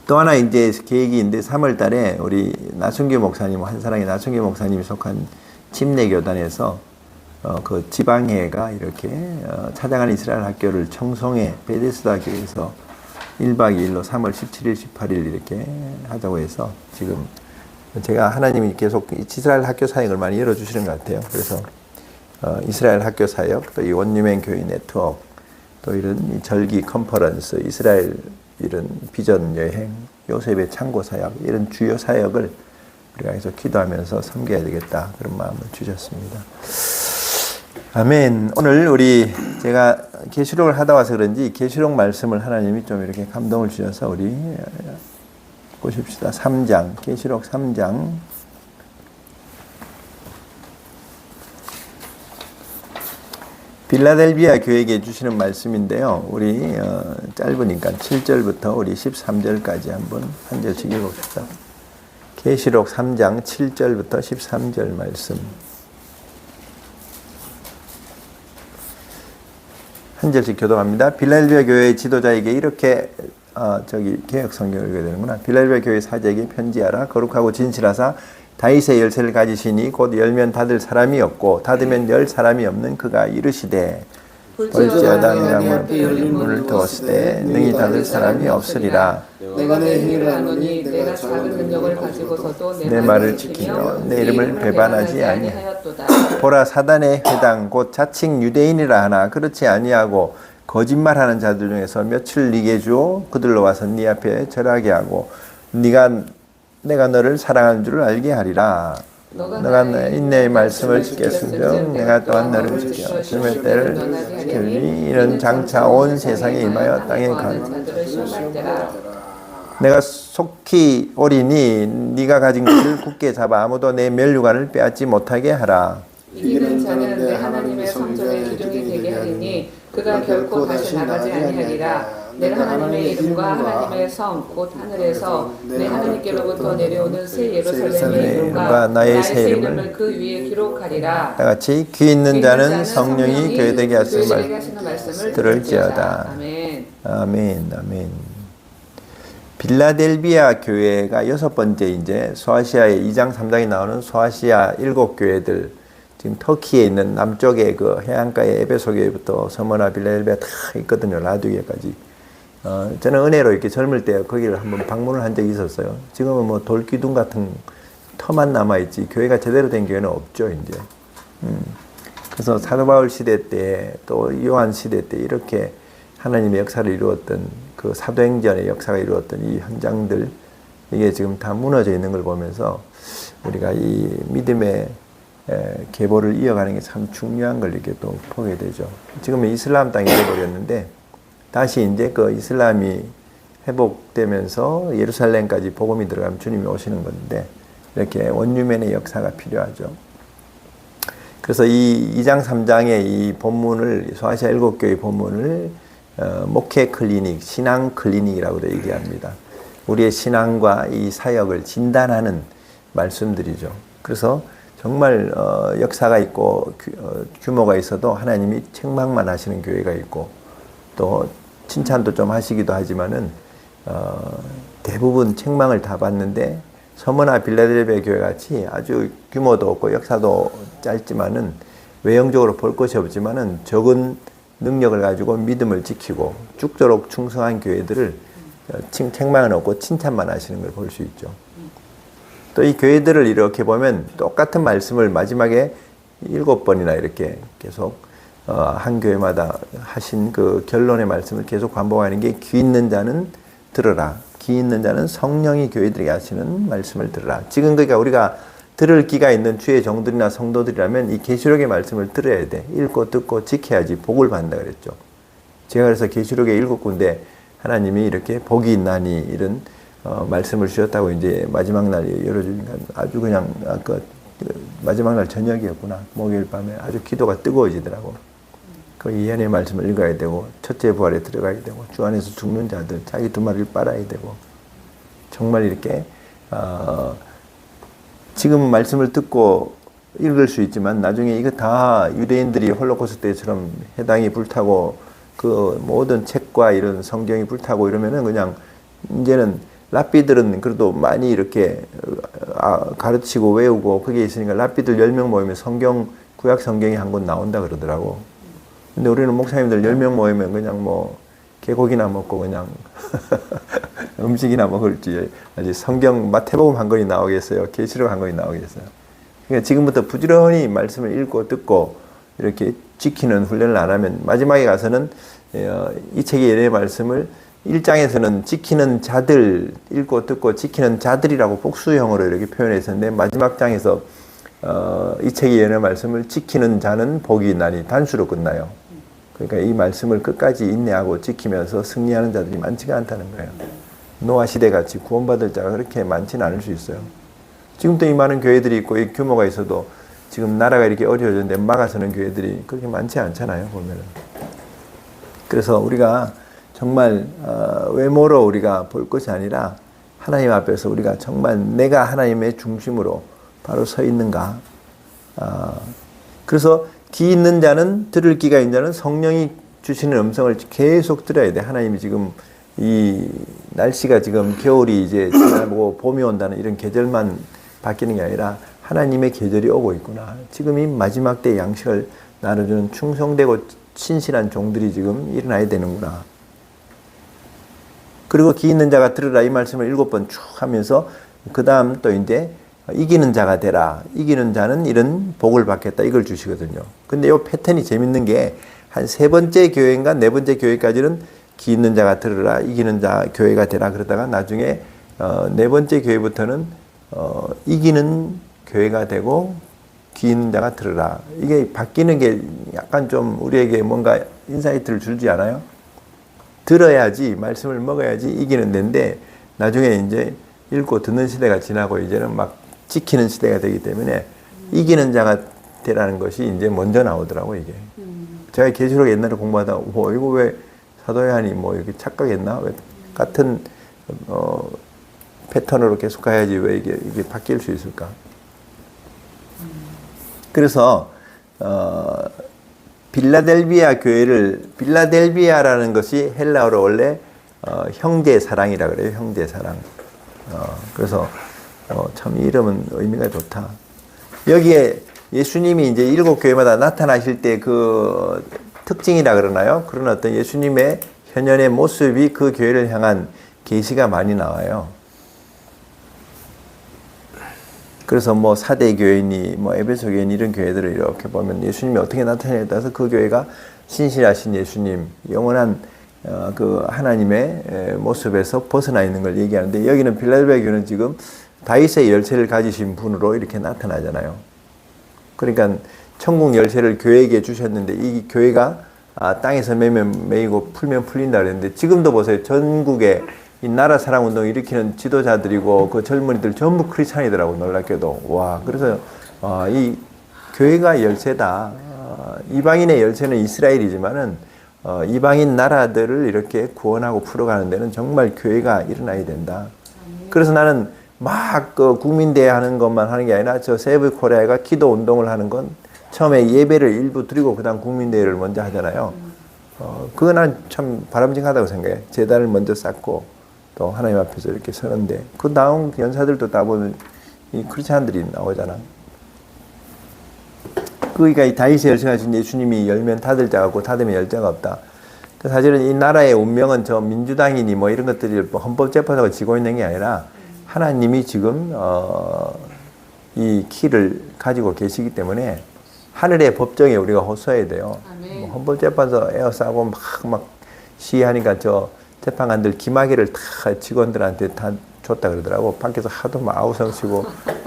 또 하나 이제 계획이 있는데 3월 달에 우리 나순교 목사님, 한사랑의 나순교 목사님이 속한 침례교단에서 그 지방회가 이렇게 찾아가는 이스라엘 학교를 청송에 베데스다 교회에서 1박 2일로 3월 17일, 18일 이렇게 하자고 해서 지금 제가 하나님이 계속 이스라엘 학교 사역을 많이 열어주시는 것 같아요. 그래서 이스라엘 학교 사역, 또 이 원유맨 교회 네트워크, 또 이런 절기 컨퍼런스, 이스라엘 이런 비전 여행, 요셉의 창고 사역, 이런 주요 사역을 우리가 계속 기도하면서 섬겨야 되겠다. 그런 마음을 주셨습니다. 아멘. 오늘 우리 제가 계시록을 하다 와서 그런지 계시록 말씀을 하나님이 좀 이렇게 감동을 주셔서 우리 보십시다. 3장, 계시록 3장. 빌라델비아 교회에게 주시는 말씀인데요. 우리 짧으니까 7절부터 우리 13절까지 한번 한 절씩 읽어봅시다. 계시록 3장 7절부터 13절 말씀. 한 절씩 교독합니다. 빌라델비아 교회의 지도자에게 이렇게 개역 성경을 읽어야 되는구나. 빌라델비아 교회 사제에게 편지하라. 거룩하고 진실하사 다윗의 열쇠를 가지시니 곧 열면 닫을 사람이 없고 닫으면 열 사람이 없는 그가 이르시되 볼지어다 내가 문 앞에 열린 문을 두었을 때 능히 닫을 사람이 없으리라. 내가 내 행위를 하노니 내가 작은 능력을 가지고서도 내 말을 지키며 내 이름을 배반하지 아니하였도다. 보라 사단의 회당 곧 자칭 유대인이라 하나 그렇지 아니하고 거짓말하는 자들 중에서 며칠 네게 주어 그들로 와서 네 앞에 절하게 하고 내가 너를 사랑하는 줄을 알게 하리라. 너가 내 인내의 말씀을 지켰은즉 내가 또한 너를 지켜 주님의 때를 지키리니 이는 장차 온 세상에 임하여 땅에 가는 내가 속히 오리니 네가 가진 것을 굳게 잡아 아무도 내 면류관을 빼앗지 못하게 하라. 이기는 자는 내 하나님의 성전의 기둥이 되게 하리니 그가 결코 다시 나가지 아니하리라. 내가 하나님의 이름과 하나님의 성 곧 하늘에서 내 하나님께로부터 내려오는 새 예루살렘의 이름과 나의 새 이름을 그 위에 기록하리라. 다 같이 귀 있는 자는 성령이 교회되게 하시는 말씀을 들을지어다. 아멘. 아멘, 아멘. 빌라델비아 교회가 6번째 이제 소아시아의 2장 3장에 나오는 소아시아 7교회들, 지금 터키에 있는 남쪽에 그 해안가의 에베소 교회부터 서머나 빌라델비아 다 있거든요. 라두게까지. 저는 은혜로 이렇게 젊을 때 거기를 한번 방문을 한 적이 있었어요. 지금은 뭐 돌기둥 같은 터만 남아있지 교회가 제대로 된 교회는 없죠, 이제. 그래서 사도 바울 시대 때 또 요한 시대 때 이렇게 하나님의 역사를 이루었던 그 사도행전의 역사가 이루었던 이 현장들, 이게 지금 다 무너져 있는 걸 보면서 우리가 이 믿음의 계보를 이어가는 게 참 중요한 걸 이렇게 또 보게 되죠. 지금은 이슬람 땅이 되어버렸는데 다시 이제 그 이슬람이 회복되면서 예루살렘까지 복음이 들어가면 주님이 오시는 건데 이렇게 원유맨의 역사가 필요하죠. 그래서 이 2장 3장의 이 본문을 소아시아 7교회 본문을 목회 클리닉, 신앙 클리닉이라고도 얘기합니다. 우리의 신앙과 이 사역을 진단하는 말씀들이죠. 그래서 정말 역사가 있고 규모가 있어도 하나님이 책망만 하시는 교회가 있고 또 칭찬도 좀 하시기도 하지만은 대부분 책망을 다 받는데 서머나 빌라델비아 교회 같이 아주 규모도 없고 역사도 짧지만은 외형적으로 볼 것이 없지만은 적은 능력을 가지고 믿음을 지키고 죽도록 충성한 교회들을 책망은 없고 칭찬만 하시는 걸 볼 수 있죠. 또 이 교회들을 이렇게 보면 똑같은 말씀을 마지막에 7번이나 이렇게 계속 한 교회마다 하신 그 결론의 말씀을 계속 반복하는 게 귀 있는 자는 들으라. 귀 있는 자는 성령이 교회들에게 하시는 말씀을 들으라. 지금 그러니까 우리가 들을 귀가 있는 주의 종들이나 성도들이라면 이 계시록의 말씀을 들어야 돼. 읽고 듣고 지켜야지 복을 받는다 그랬죠. 제가 그래서 계시록에 7군데 하나님이 이렇게 복이 있나니 이런 말씀을 주셨다고 이제 마지막 날 열어주니까 아주 그냥 마지막 날 저녁이었구나. 목요일 밤에 아주 기도가 뜨거워지더라고. 그 이한의 말씀을 읽어야 되고 첫째 부활에 들어가야 되고 주 안에서 죽는 자들 자기 두 마리를 빨아야 되고 정말 이렇게 지금 말씀을 듣고 읽을 수 있지만 나중에 이거 다 유대인들이 홀로코스트 때처럼 해당이 불타고 그 모든 책과 이런 성경이 불타고 이러면은 그냥 이제는 랍비들은 그래도 많이 이렇게 가르치고 외우고 그게 있으니까 랍비들 10명 모이면 성경 구약 성경이 한 권 나온다 그러더라고. 근데 우리는 목사님들 10명 모이면 그냥 뭐 개고기나 먹고 그냥 음식이나 먹을지 아직 성경 마태복음 한 권이 나오겠어요? 계시록 한 권이 나오겠어요? 그러니까 지금부터 부지런히 말씀을 읽고 듣고 이렇게 지키는 훈련을 안 하면 마지막에 가서는 이 책의 예언의 말씀을 1장에서는 지키는 자들, 읽고 듣고 지키는 자들이라고 복수형으로 이렇게 표현했었는데 마지막 장에서 이 책의 예언의 말씀을 지키는 자는 복이 있나니 단수로 끝나요. 그러니까 이 말씀을 끝까지 인내하고 지키면서 승리하는 자들이 많지가 않다는 거예요. 노아 시대같이 구원받을 자가 그렇게 많지는 않을 수 있어요. 지금도 이 많은 교회들이 있고 이 규모가 있어도 지금 나라가 이렇게 어려워졌는데 막아서는 교회들이 그렇게 많지 않잖아요, 보면은. 그래서 우리가 정말 외모로 우리가 볼 것이 아니라 하나님 앞에서 우리가 정말 내가 하나님의 중심으로 바로 서 있는가. 그래서 귀 있는 자는 들을 귀가 있는 자는 성령이 주시는 음성을 계속 들어야 돼. 하나님이 지금 이 날씨가 지금 겨울이 이제 지나고 봄이 온다는 이런 계절만 바뀌는 게 아니라 하나님의 계절이 오고 있구나. 지금 이 마지막 때 양식을 나눠주는 충성되고 신실한 종들이 지금 일어나야 되는구나. 그리고 귀 있는 자가 들으라 이 말씀을 7번 쭉 하면서 그 다음 또 이제 이기는 자가 되라. 이기는 자는 이런 복을 받겠다. 이걸 주시거든요. 근데 이 패턴이 재밌는 게 한 3번째 교회인가 4번째 교회까지는 귀 있는 자가 들으라. 이기는 자 교회가 되라. 그러다가 나중에 4번째 교회부터는 이기는 교회가 되고 귀 있는 자가 들으라. 이게 바뀌는 게 약간 좀 우리에게 뭔가 인사이트를 주지 않아요? 들어야지 말씀을 먹어야지 이기는 데인데 나중에 이제 읽고 듣는 시대가 지나고 이제는 막 지키는 시대가 되기 때문에 이기는 자가 되라는 것이 이제 먼저 나오더라고 이게. 제가 계시록 옛날에 공부하다 이거 왜 사도 요한이 뭐 이렇게 착각했나? 왜 같은 패턴으로 계속 가야지 왜 이게 바뀔 수 있을까? 그래서 빌라델비아 교회를 빌라델비아라는 것이 헬라어로 원래 형제 사랑이라 그래요. 형제 사랑. 그래서 참 이름은 의미가 좋다. 여기에 예수님이 이제 7교회마다 나타나실 때 그 특징이라 그러나요? 그런 어떤 예수님의 현현의 모습이 그 교회를 향한 계시가 많이 나와요. 그래서 뭐 사대 교회니 뭐 에베소 교회니 이런 교회들을 이렇게 보면 예수님이 어떻게 나타나냐에 따라서 그 교회가 신실하신 예수님, 영원한 그 하나님의 모습에서 벗어나 있는 걸 얘기하는데, 여기는 빌라델비아 교회는 지금 다윗의 열쇠를 가지신 분으로 이렇게 나타나잖아요. 그러니까 천국 열쇠를 교회에게 주셨는데 이 교회가 땅에서 매면 매이고 풀면 풀린다 그랬는데, 지금도 보세요. 전국에 이 나라 사랑 운동을 일으키는 지도자들이고 그 젊은이들 전부 크리스찬이더라고, 놀랍게도. 와, 그래서 이 교회가 열쇠다. 이방인의 열쇠는 이스라엘이지만은 이방인 나라들을 이렇게 구원하고 풀어가는 데는 정말 교회가 일어나야 된다. 그래서 나는 막 그 국민대회 하는 것만 하는 게 아니라 저 세이브 코리아가 기도 운동을 하는 건 처음에 예배를 일부 드리고 그다음 국민대회를 먼저 하잖아요. 그거 난 참 바람직하다고 생각해. 제단을 먼저 쌓고 또 하나님 앞에서 이렇게 서는데, 그 나온 연사들도 다 보면 이 크리스찬들이 나오잖아. 그러니까 이 다윗의 열쇠가 준 예수님이 열면 닫을 자가 없고 닫으면 열 자가 없다. 사실은 이 나라의 운명은 저 민주당이니 뭐 이런 것들이 헌법재판소가 쥐고 있는 게 아니라 하나님이 지금 이 키를 가지고 계시기 때문에 하늘의 법정에 우리가 호소해야 돼요. 뭐 헌법재판소 에어싸고 막 시위하니까 저 재판관들 기마개를 다 직원들한테 다 줬다 그러더라고. 밖에서 하도 막 아우성 치고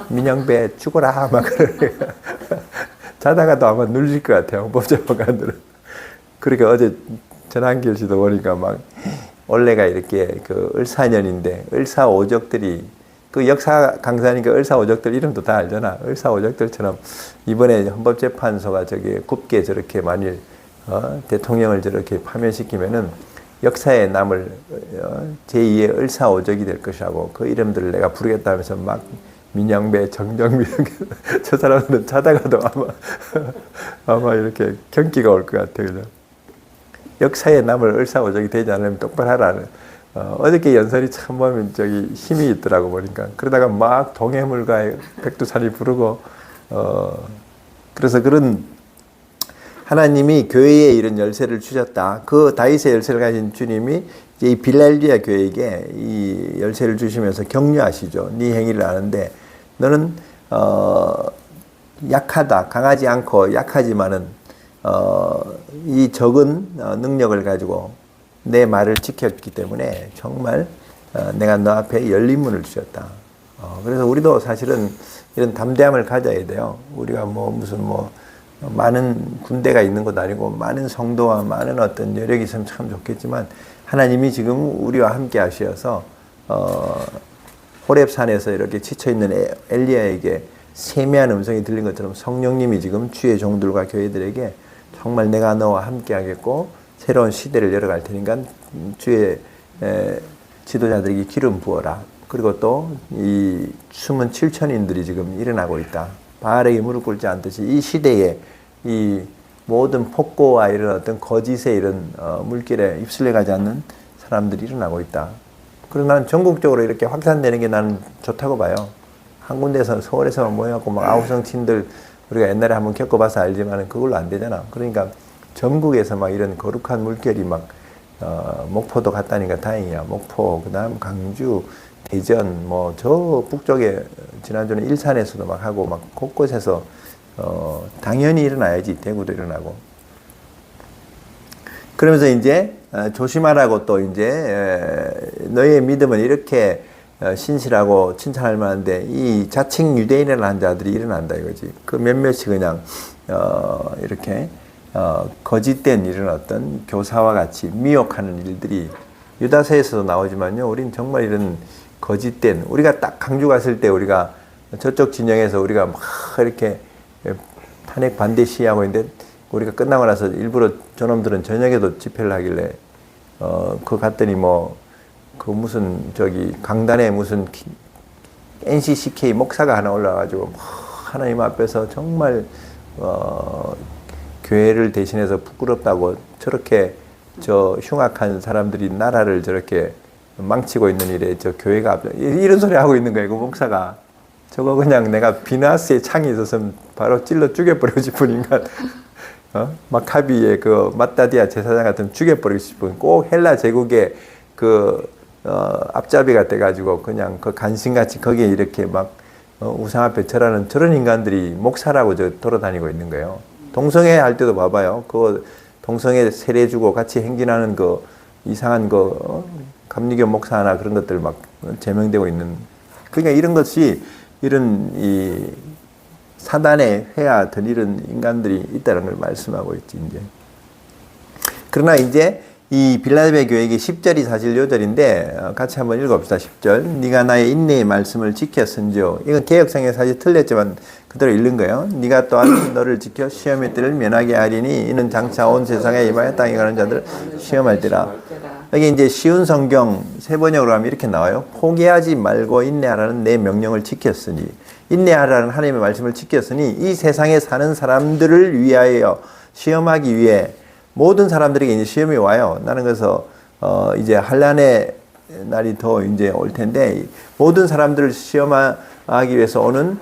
민영배 죽어라 막 그러니까 자다가도 아마 눌릴 것 같아요, 헌법재판관들은. 그러니까 어제 전한길 씨도 보니까 막 원래가 이렇게 그 을사년인데 을사오적들이 그 역사 강사니까 을사오적들 이름도 다 알잖아. 을사오적들처럼 이번에 헌법재판소가 저기 굽게 저렇게 만일 대통령을 저렇게 파면시키면은 역사에 남을 제2의 을사오적이 될 것이라고, 그 이름들을 내가 부르겠다면서 막 민영배, 정정미 저 사람들은 자다가도 아마 이렇게 경기가 올 것 같아요. 그죠? 역사에 남을 을사오적이 되지 않으면 똑바로 하라. 어저께 연설이 참 보면 저기 힘이 있더라고 보니까. 그러다가 막 동해물과 백두산이 부르고 그래서 그런 하나님이 교회에 이런 열쇠를 주셨다. 그 다윗의 열쇠를 가진 주님이 이제 이 빌라델비아 교회에게 이 열쇠를 주시면서 격려하시죠. 네 행위를 아는데 너는 약하다. 강하지 않고 약하지만은 이 적은 능력을 가지고 내 말을 지켰기 때문에 정말 내가 너 앞에 열린 문을 주셨다. 그래서 우리도 사실은 이런 담대함을 가져야 돼요. 우리가 뭐 무슨 뭐 많은 군대가 있는 것도 아니고 많은 성도와 많은 어떤 여력이 있으면 참 좋겠지만, 하나님이 지금 우리와 함께 하셔서 호렙산에서 이렇게 지쳐있는 엘리야에게 세미한 음성이 들린 것처럼 성령님이 지금 주의 종들과 교회들에게 정말 내가 너와 함께 하겠고 새로운 시대를 열어갈 테니까 주의 지도자들에게 기름 부어라. 그리고 또 이 숨은 7천인들이 지금 일어나고 있다. 바알에게 무릎 꿇지 않듯이 이 시대에 이 모든 폭고와 이런 어떤 거짓의 이런 물길에 입술려 가지 않는 사람들이 일어나고 있다. 그래서 나는 전국적으로 이렇게 확산되는 게 나는 좋다고 봐요. 한 군데서 서울에서만 모여갖고 막 아우성친들 우리가 옛날에 한번 겪어봐서 알지만 그걸로 안 되잖아. 그러니까 전국에서 막 이런 거룩한 물결이 막 목포도 갔다니까 다행이야. 목포, 그다음 강주, 대전, 뭐 저 북쪽에 지난주는 일산에서도 막 하고 막 곳곳에서 당연히 일어나야지. 대구도 일어나고. 그러면서 이제 조심하라고 또 이제 너의 믿음은 이렇게 신실하고 칭찬할 만한데 이 자칭 유대인이라는 자들이 일어난다 이거지. 그 몇몇이 그냥 이렇게 거짓된 이런 어떤 교사와 같이 미혹하는 일들이 유다서에서도 나오지만요. 우린 정말 이런 거짓된, 우리가 딱 강주 갔을 때 우리가 저쪽 진영에서 우리가 막 이렇게 탄핵 반대 시위하고 있는데 우리가 끝나고 나서 일부러 저놈들은 저녁에도 집회를 하길래 그 갔더니 그 무슨 강단에 무슨 NCCK 목사가 하나 올라가지고 하나님 앞에서 정말 교회를 대신해서 부끄럽다고 저렇게 흉악한 사람들이 나라를 저렇게 망치고 있는 일에 교회가 이런 소리 하고 있는 거예요. 그 목사가 저거 그냥 내가 비나스의 창이 있었으면 바로 찔러 죽여버리고 싶은 인간. 마카비의 그 마따디아 제사장 같은 죽여버리고 싶은 꼭 헬라 제국의 앞잡이가 돼가지고 그냥 그 간신같이 거기에 이렇게 우상 앞에 절하는 저런 인간들이 목사라고 돌아다니고 있는 거예요. 동성애 할 때도 봐봐요. 그 동성애 세례 주고 같이 행진하는 그 이상한 감리교 목사 하나 그런 것들 제명되고 있는. 그러니까 이런 것이 이런 이 사단의 회하던 이런 인간들이 있다는 걸 말씀하고 있지, 이제. 그러나 이제 이 빌라델비아 교회의 10절이 사실 요절인데 같이 한번 읽어봅시다. 10절. 네가 나의 인내의 말씀을 지켰은지요. 이건 개역성에 사실 틀렸지만 그대로 읽는 거예요. 네가 또한 너를 지켜 시험의 때를 면하게 하리니 이는 장차 온 세상에 임하여 땅에 가는 자들 시험할 때라. 여기 이제 쉬운 성경 세 번역으로 하면 이렇게 나와요. 포기하지 말고 인내하라는 내 명령을 지켰으니, 인내하라는 하나님의 말씀을 지켰으니 이 세상에 사는 사람들을 위하여 시험하기 위해 모든 사람들에게 이제 시험이 와요. 나는 그래서 이제 환난의 날이 더 이제 올 텐데 모든 사람들을 시험하기 위해서 오는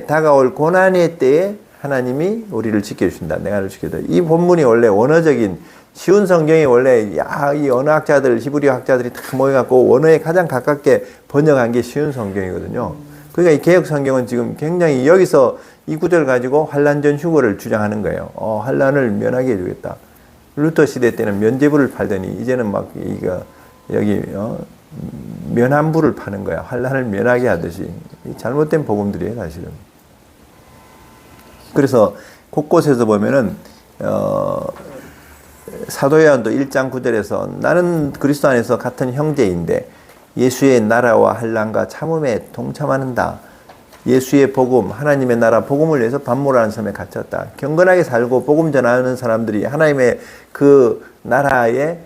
다가올 고난의 때에 하나님이 우리를 지켜주신다. 내가 너를 지켜다. 이 본문이 원래 원어적인 쉬운 성경이 원래 이 언어학자들, 히브리 학자들이 다 모여갖고 원어에 가장 가깝게 번역한 게 쉬운 성경이거든요. 그러니까 이 개역 성경은 지금 굉장히 여기서 이 구절 가지고 환난 전 휴거를 주장하는 거예요. 환난을 면하게 해주겠다. 루터 시대 때는 면제부를 팔더니 이제는 여기 면함부를 파는 거야. 환난을 면하게 하듯이. 잘못된 복음들이에요, 사실은. 그래서 곳곳에서 보면은 사도 요한도 1장 9절에서 나는 그리스도 안에서 같은 형제인데 예수의 나라와 환난과 참음에 동참하는다. 예수의 복음, 하나님의 나라 복음을 위해서 반모라는 섬에 갇혔다. 경건하게 살고 복음 전하는 사람들이 하나님의 그 나라에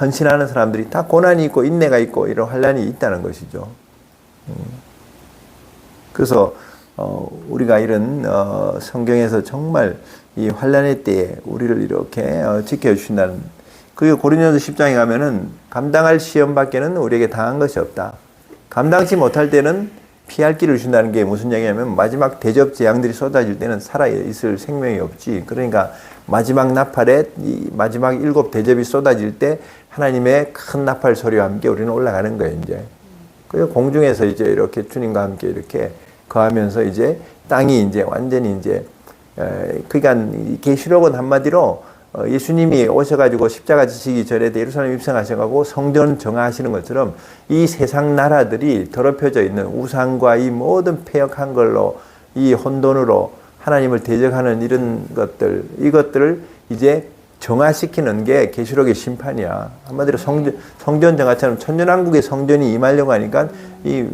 헌신하는 사람들이 다 고난이 있고 인내가 있고 이런 환난이 있다는 것이죠. 그래서 우리가 이런 성경에서 정말 이 환난의 때에 우리를 이렇게 지켜주신다는, 그리고 고린도서 10장에 가면은 감당할 시험밖에는 우리에게 당한 것이 없다. 감당치 못할 때는 피할 길을 주신다는 게 무슨 얘기냐면 마지막 대접 재앙들이 쏟아질 때는 살아있을 생명이 없지. 그러니까 마지막 나팔에 이 마지막 7 대접이 쏟아질 때 하나님의 큰 나팔 소리와 함께 우리는 올라가는 거예요, 이제. 그리고 공중에서 이제 이렇게 주님과 함께 이렇게 거하면서 이제 땅이 이제 완전히 이제 그러니까 계시록은 한마디로 예수님이 오셔가지고 십자가 지시기 전에 예루살렘 입성하셔가지고 성전 정하시는 것처럼 이 세상 나라들이 더럽혀져 있는 우상과 이 모든 패역한 걸로 이 혼돈으로 하나님을 대적하는 이런 것들, 이것들을 이제 정화시키는 게 계시록의 심판이야. 한마디로 성전 정화처럼 천년왕국의 성전이 임하려고 하니까 이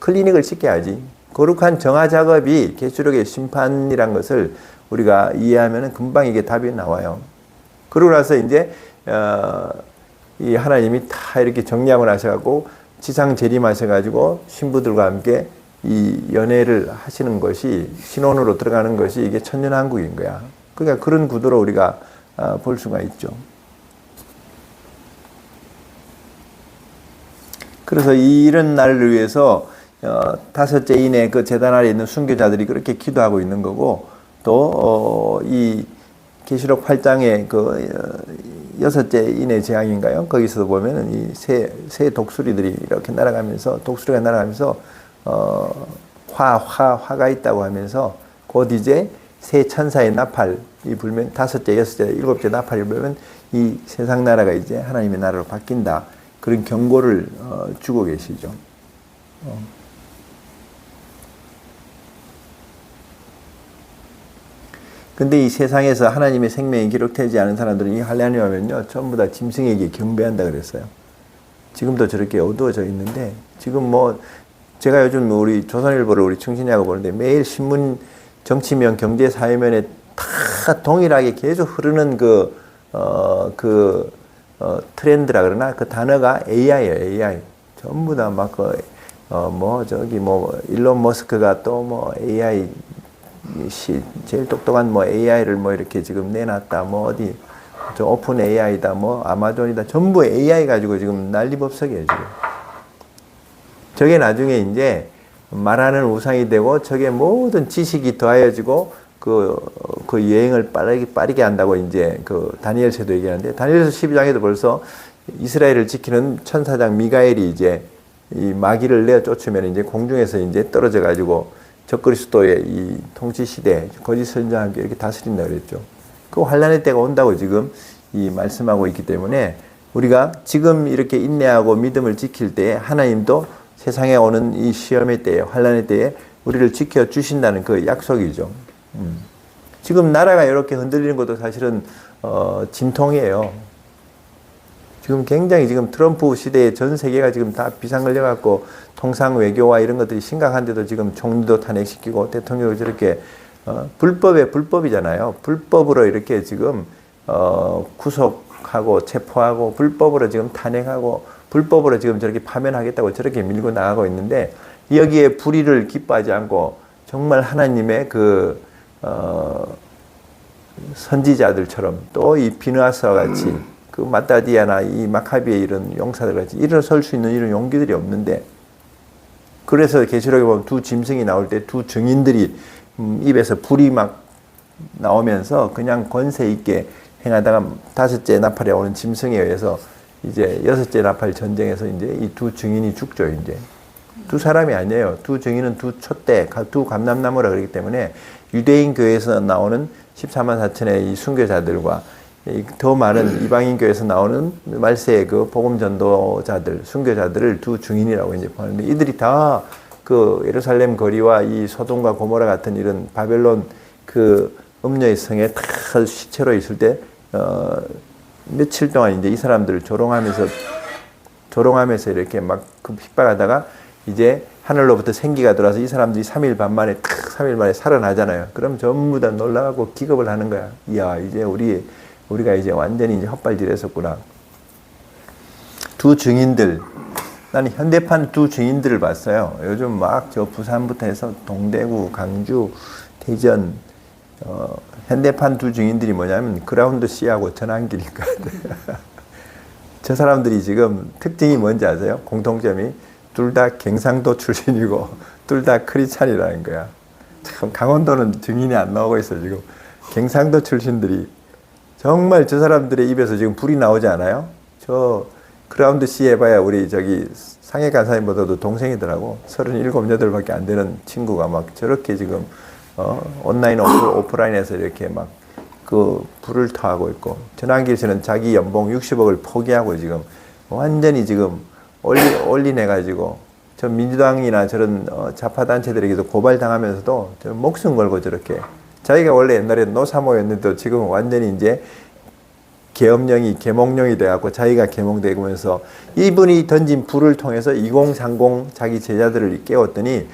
클리닉을 시켜야지. 거룩한 정화 작업이 계시록의 심판이란 것을 우리가 이해하면 금방 이게 답이 나와요. 그러고 나서 이제 이 하나님이 다 이렇게 정리하고 나셔가지고 지상 재림하셔가지고 신부들과 함께 이 연애를 하시는 것이, 신혼으로 들어가는 것이 이게 천년왕국인 거야. 그러니까 그런 구도로 우리가 볼 수가 있죠. 그래서 이런 날을 위해서 5째 인의 그 제단 아래 있는 순교자들이 그렇게 기도하고 있는 거고, 또 이 계시록 8장의 그 6째 인의 재앙인가요? 거기서 보면은 이 새 독수리들이 이렇게 날아가면서, 독수리가 날아가면서 화가 있다고 하면서 곧 이제 새 천사의 나팔이 불면 5째, 6째, 7째 나팔이 불면 이 세상 나라가 이제 하나님의 나라로 바뀐다. 그런 경고를 주고 계시죠. 근데 이 세상에서 하나님의 생명이 기록되지 않은 사람들은 이 환난이 오면요, 전부 다 짐승에게 경배한다 그랬어요. 지금도 저렇게 어두워져 있는데, 지금 제가 요즘 우리 조선일보를 우리 청신이하고 보는데 매일 신문 정치면 경제 사회면에 다 동일하게 계속 흐르는 그 트렌드라 그러나 그 단어가 AI예요, AI. 전부 다 막 일론 머스크가 또 뭐 AI 제일 똑똑한 뭐 AI를 뭐 이렇게 지금 내놨다. 뭐 어디 저 오픈 AI다. 뭐 아마존이다. 전부 AI 가지고 지금 난리법석이에요, 지금. 저게 나중에 이제 말하는 우상이 되고 저게 모든 지식이 더하여지고 그 여행을 빠르게 한다고 이제 그 다니엘서도 얘기하는데 다니엘서 12장에도 벌써 이스라엘을 지키는 천사장 미가엘이 이제 이 마귀를 내어 쫓으면 이제 공중에서 이제 떨어져 가지고 적그리스도의 이 통치 시대 거짓 선지자와 함께 이렇게 다스린다 그랬죠. 그 환란의 때가 온다고 지금 이 말씀하고 있기 때문에 우리가 지금 이렇게 인내하고 믿음을 지킬 때에 하나님도 세상에 오는 이 시험의 때에 환란의 때에 우리를 지켜 주신다는 그 약속이죠. 지금 나라가 이렇게 흔들리는 것도 사실은 진통이에요. 지금 굉장히 지금 트럼프 시대에 전 세계가 지금 다 비상 걸려갖고 통상 외교와 이런 것들이 심각한데도 지금 총리도 탄핵시키고 대통령을 저렇게 불법에 불법이잖아요. 불법으로 이렇게 지금 구속하고 체포하고 불법으로 지금 탄핵하고 불법으로 지금 저렇게 파면하겠다고 저렇게 밀고 나가고 있는데 여기에 불의를 기뻐하지 않고 정말 하나님의 선지자들처럼 또 이 비느하스와 같이 그 마따디아나 이 마카비의 이런 용사들 같이 일어설 수 있는 이런 용기들이 없는데 그래서 계시록에 보면 두 짐승이 나올 때 두 증인들이 입에서 불이 막 나오면서 그냥 권세 있게 행하다가 다섯째 나팔에 오는 짐승에 의해서 이제 여섯째 나팔 전쟁에서 이제 이 두 증인이 죽죠. 이제 두 사람이 아니에요. 두 증인은 두 촛대, 두 감람나무라 그러기 때문에 유대인 교회에서 나오는 14만 4천의 이 순교자들과 더 많은 이방인 교회에서 나오는 말세의 그 복음 전도자들, 순교자들을 두 증인이라고 이제 보는데 이들이 다 그 예루살렘 거리와 이 소돔과 고모라 같은 이런 바벨론 그 음녀의 성에 다 시체로 있을 때 며칠 동안 이제 이 사람들을 조롱하면서 이렇게 막 그 핍박하다가 이제 하늘로부터 생기가 들어와서 이 사람들이 3일 만에 살아나잖아요. 그럼 전부 다 놀라고 기겁을 하는 거야. 이야, 이제 우리가 이제 완전히 이제 헛발질했었구나. 두 증인들, 나는 현대판 두 증인들을 봤어요. 요즘 막 저 부산부터 해서 동대구, 강주, 대전, 현대판 두 증인들이 뭐냐면 그라운드 C하고 전환길인가. 저 사람들이 지금 특징이 뭔지 아세요? 공통점이 둘 다 경상도 출신이고 둘 다 크리스찬이라는 거야. 참 강원도는 증인이 안 나오고 있어 지금. 경상도 출신들이 정말 저 사람들의 입에서 지금 불이 나오지 않아요? 저 그라운드 C 해봐야 우리 저기 상해 간사님보다도 동생이더라고. 37, 8밖에 안 되는 친구가 막 저렇게 지금 온라인 오프라인에서 이렇게 막 그 불을 토하고 있고 전환길 씨는 자기 연봉 60억을 포기하고 지금 완전히 지금 올린해가지고 저 민주당이나 저런 좌파단체들에게도 고발당하면서도 저 목숨 걸고 저렇게 자기가 원래 옛날에 노사모였는데 지금은 완전히 이제 계몽령이 돼갖고 자기가 계몽되면서 이분이 던진 불을 통해서 2030 자기 제자들을 깨웠더니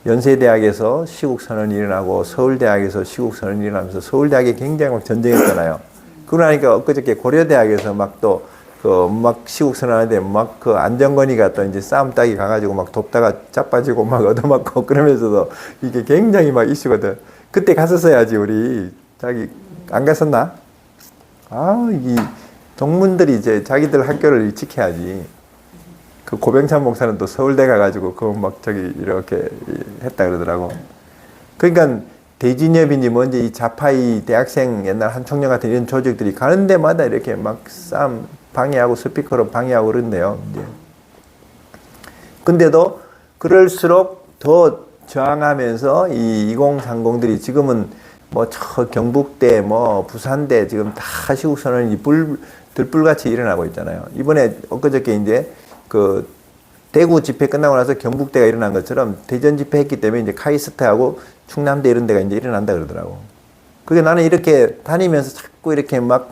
연세대학에서 시국선언이 일어나고 서울대학에서 시국선언이 일어나면서 서울대학에 굉장히 막 전쟁했잖아요. 그러고 나니까 엊그저께 고려대학에서 막 또 막 시국선언하는데 막 그 안정건이가 또 이제 싸움 따기 가가지고 막 돕다가 자빠지고 막 얻어맞고 그러면서도 이게 굉장히 막 이슈거든. 그때 갔었어야지 우리 자기 안 갔었나? 이 동문들이 이제 자기들 학교를 지켜야지. 그 고병찬 목사는 또 서울대 가가지고 그거 막 저기 이렇게 했다 그러더라고. 그러니까 대진협이니 뭔지 이 좌파이 대학생 옛날 한총련 같은 이런 조직들이 가는 데마다 이렇게 막 싸움 방해하고 스피커로 방해하고 그런데요. 이제. 근데도 그럴수록 더 저항하면서 이 2030들이 지금은 뭐 저 경북대 뭐 부산대 지금 다 시국선언이 들불같이 일어나고 있잖아요. 이번에 엊그저께 이제 그 대구 집회 끝나고 나서 경북대가 일어난 것처럼 대전 집회 했기 때문에 이제 카이스트하고 충남대 이런 데가 이제 일어난다 그러더라고. 그게 나는 이렇게 다니면서 자꾸 이렇게 막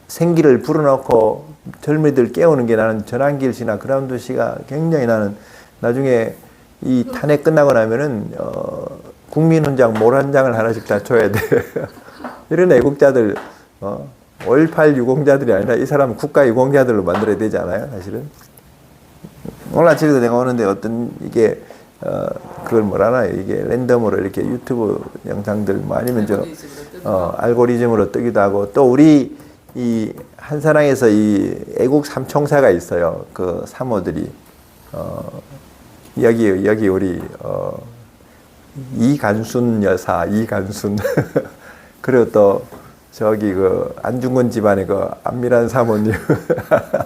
생기를 불어넣고 젊은이들 깨우는 게 나는 전환길 씨나 그라운드 씨가 굉장히 나는 나중에 이 탄핵 끝나고 나면은 국민훈장 몰 한 장을 하나씩 다 줘야 돼. 이런 애국자들 5.18 유공자들이 아니라 이 사람은 국가 유공자들로 만들어야 되지 않아요, 사실은? 오늘 아침에도 내가 오는데 어떤 이게 그걸 뭐라나요? 이게 랜덤으로 이렇게 유튜브 영상들 뭐 아니면 알고리즘으로 뜨기도 하고, 또 우리 이 한사랑에서 이 애국 삼총사가 있어요. 그 사모들이 여기 우리 이간순 여사, 이간순 그리고 또 저기 그 안중근 집안의 그 안미란 사모님,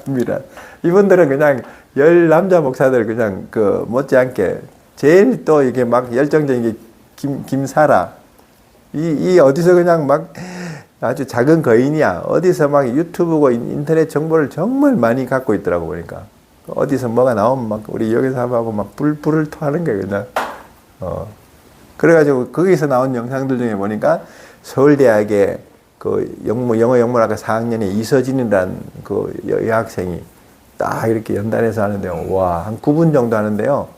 안미란 이분들은 그냥 열 남자 목사들 그냥 그 못지않게 제일 또 이게 막 열정적인 게 김사라 이 어디서 그냥 막 아주 작은 거인이야. 어디서 막 유튜브고 인터넷 정보를 정말 많이 갖고 있더라고 보니까 어디서 뭐가 나오면 막 우리 여기서 하고 막 불을 토하는 거야 그냥. 그래가지고 거기서 나온 영상들 중에 보니까 서울대학의 그 영어 영문학과 4학년에 이서진이라는 그 여학생이 딱 이렇게 연단해서 하는데요. 와, 한 9분 정도 하는데요.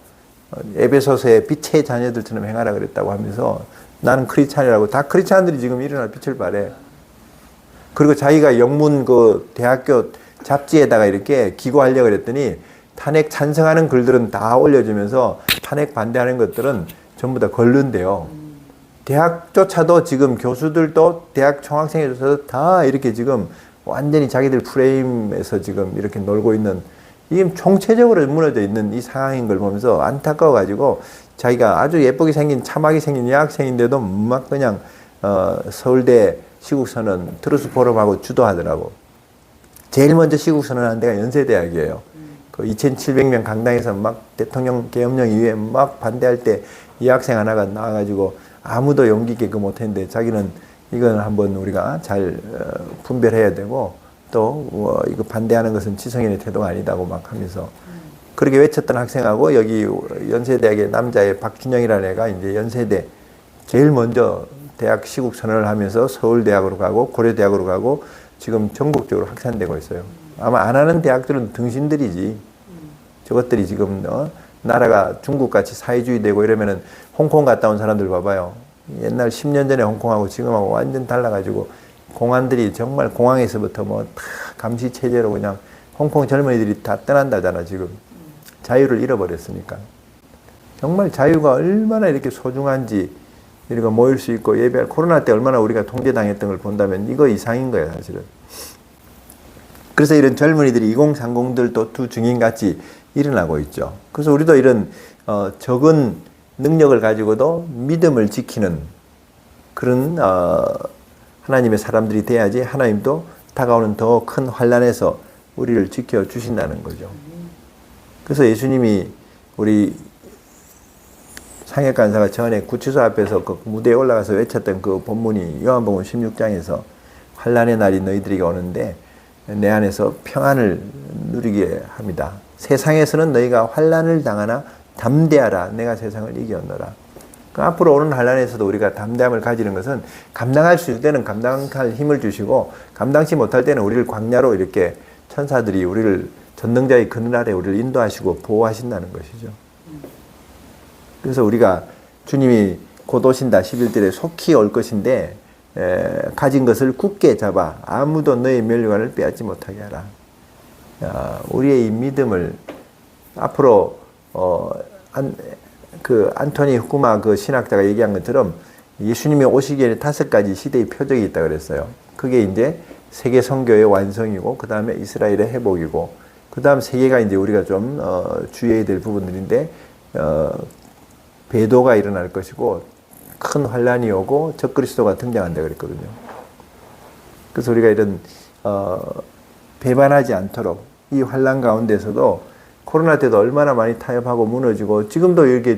에베소서의 빛의 자녀들처럼 행하라 그랬다고 하면서 나는 크리스찬이라고 다 크리스찬들이 지금 일어날 빛을 발해. 그리고 자기가 영문 그 대학교 잡지에다가 이렇게 기고하려고 그랬더니 탄핵 찬성하는 글들은 다 올려주면서 탄핵 반대하는 것들은 전부 다 걸른대요. 대학조차도 지금 교수들도 대학 총학생회조차도 다 이렇게 지금 완전히 자기들 프레임에서 지금 이렇게 놀고 있는 이게 총체적으로 무너져 있는 이 상황인 걸 보면서 안타까워가지고 자기가 아주 예쁘게 생긴 참하게 생긴 여학생인데도 막 그냥 서울대 시국선언 트루스 포럼하고 주도하더라고. 제일 먼저 시국선언 한 데가 연세대학이에요. 그 2,700명 강당에서 막 대통령 계엄령 이후에 막 반대할 때 이 학생 하나가 나와가지고 아무도 용기 있게 그 못했는데 자기는 이건 한번 우리가 잘 분별해야 되고 또 이거 반대하는 것은 지성인의 태도가 아니다고 막 하면서 그렇게 외쳤던 학생하고 여기 연세대학의 남자의 박준영이라는 애가 이제 연세대 제일 먼저 대학 시국 선언을 하면서 서울대학으로 가고 고려대학으로 가고 지금 전국적으로 확산되고 있어요. 아마 안 하는 대학들은 등신들이지. 저것들이 지금 나라가 중국같이 사회주의 되고 이러면은 홍콩 갔다 온 사람들 봐봐요. 옛날 10년 전에 홍콩하고 지금하고 완전 달라가지고 공안들이 정말 공항에서부터 뭐 다 감시 체제로 그냥 홍콩 젊은이들이 다 떠난다잖아 지금. 자유를 잃어버렸으니까. 정말 자유가 얼마나 이렇게 소중한지 이렇게 모일 수 있고 예배할 코로나 때 얼마나 우리가 통제당했던 걸 본다면 이거 이상인 거예요 사실은. 그래서 이런 젊은이들이 2030들도 두 증인같이 일어나고 있죠. 그래서 우리도 이런 적은 능력을 가지고도 믿음을 지키는 그런 하나님의 사람들이 돼야지 하나님도 다가오는 더 큰 환난에서 우리를 지켜주신다는 거죠. 그래서 예수님이 우리 상역간사가 전에 구치소 앞에서 그 무대에 올라가서 외쳤던 그 본문이 요한복음 16장에서 환난의 날이 너희들에게 오는데 내 안에서 평안을 누리게 합니다. 세상에서는 너희가 환난을 당하나 담대하라. 내가 세상을 이겼노라. 그 앞으로 오는 환난에서도 우리가 담대함을 가지는 것은 감당할 수 있을 때는 감당할 힘을 주시고 감당치 못할 때는 우리를 광야로 이렇게 천사들이 우리를 전능자의 그늘 아래 우리를 인도하시고 보호하신다는 것이죠. 그래서 우리가 주님이 곧 오신다 11절에 속히 올 것인데 가진 것을 굳게 잡아 아무도 너의 멸류관을 빼앗지 못하게 하라. 우리의 이 믿음을 앞으로 안토니 후쿠마 그 신학자가 얘기한 것처럼 예수님이 오시기에는 5가지 시대의 표적이 있다 그랬어요. 그게 이제 세계 선교의 완성이고 그 다음에 이스라엘의 회복이고 그 다음 세 개가 이제 우리가 좀 주의해야 될 부분들인데 배도가 일어날 것이고 큰 환란이 오고 적그리스도가 등장한다 그랬거든요. 그래서 우리가 이런 배반하지 않도록 이 환란 가운데서도 코로나 때도 얼마나 많이 타협하고 무너지고 지금도 이렇게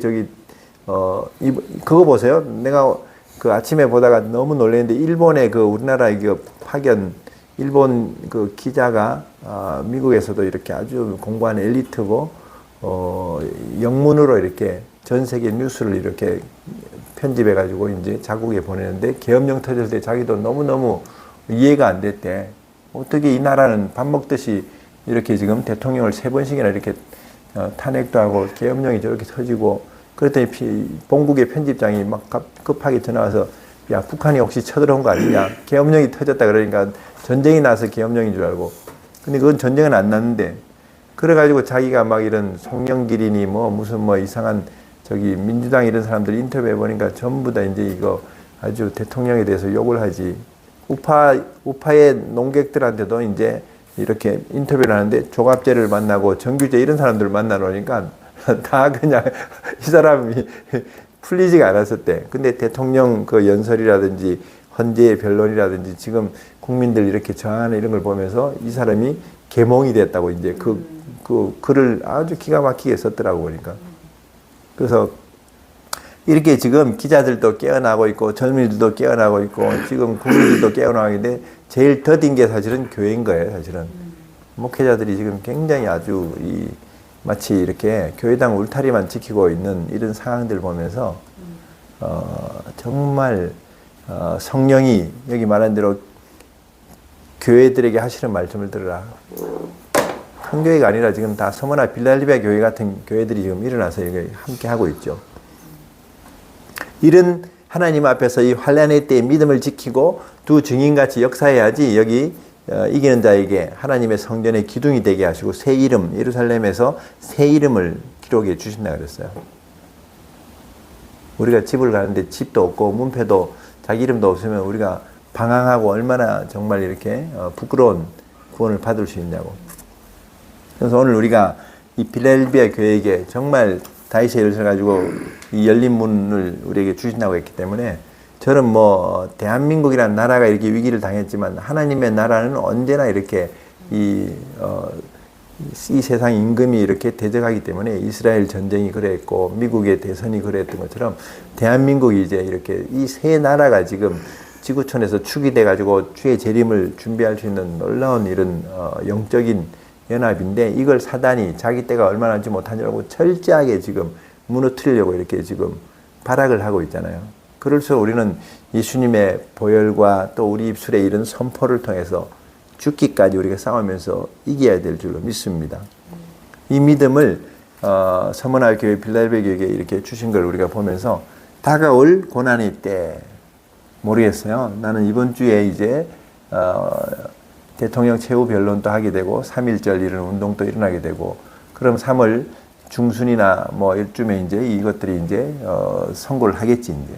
그거 보세요. 내가 그 아침에 보다가 너무 놀랐는데 일본의 그 우리나라 그 파견 일본 그 기자가 미국에서도 이렇게 아주 공부한 엘리트고 영문으로 이렇게 전 세계 뉴스를 이렇게 편집해 가지고 이제 자국에 보내는데 계엄령 터졌을 때 자기도 너무너무 이해가 안 됐대. 어떻게 이 나라는 밥 먹듯이 이렇게 지금 대통령을 3번씩이나 이렇게 탄핵도 하고 계엄령이 저렇게 터지고 그랬더니 본국의 편집장이 막 급하게 전화와서 야, 북한이 혹시 쳐들어온 거 아니냐? 계엄령이 터졌다 그러니까 전쟁이 나서 계엄령인 줄 알고. 근데 그건 전쟁은 안 났는데. 그래가지고 자기가 막 이런 송영길이니 뭐 무슨 뭐 이상한 저기 민주당 이런 사람들 인터뷰해 보니까 전부 다 이제 이거 아주 대통령에 대해서 욕을 하지. 우파의 농객들한테도 이제 이렇게 인터뷰를 하는데 조갑제를 만나고 정규제 이런 사람들을 만나놓으니까 다 그냥 이 사람이 풀리지가 않았었대. 근데 대통령 그 연설이라든지 헌재의 변론이라든지 지금 국민들 이렇게 저항하는 이런 걸 보면서 이 사람이 계몽이 됐다고 이제 그 글을 아주 기가 막히게 썼더라고 보니까. 그래서 이렇게 지금 기자들도 깨어나고 있고 젊은이들도 깨어나고 있고 지금 국민들도 깨어나고 있는데 제일 더딘 게 사실은 교회인 거예요, 사실은. 목회자들이 지금 굉장히 아주 마치 이렇게 교회당 울타리만 지키고 있는 이런 상황들을 보면서 정말 성령이 여기 말한 대로 교회들에게 하시는 말씀을 들으라. 큰 교회가 아니라 지금 다 서머나 빌랄리베 교회 같은 교회들이 지금 일어나서 이게 함께 하고 있죠. 이런 하나님 앞에서 이 환난의 때에 믿음을 지키고 두 증인같이 역사해야지 여기 이기는 자에게 하나님의 성전의 기둥이 되게 하시고 새 이름, 예루살렘에서 새 이름을 기록해 주신다 그랬어요. 우리가 집을 가는데 집도 없고 문패도 자기 이름도 없으면 우리가 방황하고 얼마나 정말 이렇게 부끄러운 구원을 받을 수 있냐고. 그래서 오늘 우리가 이 빌랄리베 교회에게 정말 다윗의 열쇠를 가지고 이 열린 문을 우리에게 주신다고 했기 때문에 저는 뭐 대한민국이라는 나라가 이렇게 위기를 당했지만 하나님의 나라는 언제나 이렇게 이 세상 임금이 이렇게 대적하기 때문에 이스라엘 전쟁이 그랬고 미국의 대선이 그랬던 것처럼 대한민국이 이제 이렇게 이 세 나라가 지금 지구촌에서 축이 돼가지고 주의 재림을 준비할 수 있는 놀라운 이런 영적인 연합인데 이걸 사단이 자기 때가 얼마 남지 못하냐고 철저하게 지금 무너뜨리려고 이렇게 지금 발악을 하고 있잖아요. 그럴수록 우리는 예수님의 보혈과 또 우리 입술의 이런 선포를 통해서 죽기까지 우리가 싸우면서 이겨야 될 줄로 믿습니다. 이 믿음을 서머나 교회 빌랄리베 교회에 이렇게 주신 걸 우리가 보면서 다가올 고난의 때 모르겠어요. 나는 이번 주에 이제 대통령 최후 변론도 하게 되고 3.1절 이런 운동도 일어나게 되고 그럼 3월 중순이나 뭐 이쯤에 이제 이것들이 이제 선고를 하겠지 이제.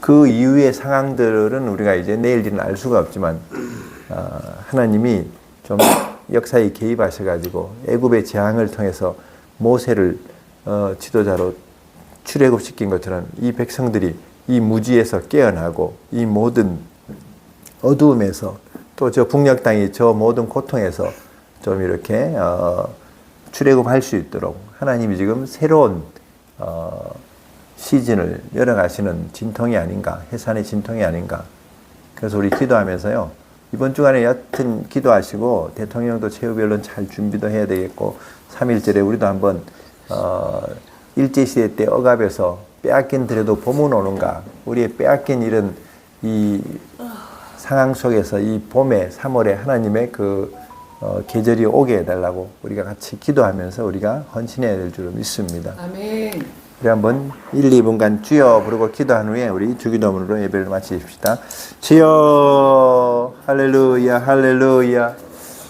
그 이후의 상황들은 우리가 이제 내일 일은 알 수가 없지만 하나님이 좀 역사에 개입하셔가지고 애굽의 재앙을 통해서 모세를 지도자로 출애굽시킨 것처럼 이 백성들이 이 무지에서 깨어나고 이 모든 어두움에서 또 저 북녘 땅이 저 모든 고통에서 좀 이렇게 출애굽할 수 있도록 하나님이 지금 새로운 시즌을 열어가시는 진통이 아닌가, 해산의 진통이 아닌가. 그래서 우리 기도하면서요. 이번 주간에 여튼 기도하시고 대통령도 최후 변론 잘 준비도 해야 되겠고 3.1절에 우리도 한번 일제시대 때 억압에서 빼앗긴 들에도 봄은 오는가. 우리의 빼앗긴 이런 이 상황 속에서 이 봄에 3월에 하나님의 그 계절이 오게 해달라고 우리가 같이 기도하면서 우리가 헌신해야 될 줄 믿습니다. 아멘. 우리 한번 1, 2분간 주여 부르고 기도한 후에 우리 주기도문으로 예배를 마치십시다. 주여 할렐루야 할렐루야.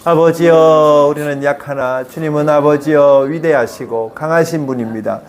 아버지여 우리는 약하나 주님은 아버지여 위대하시고 강하신 분입니다.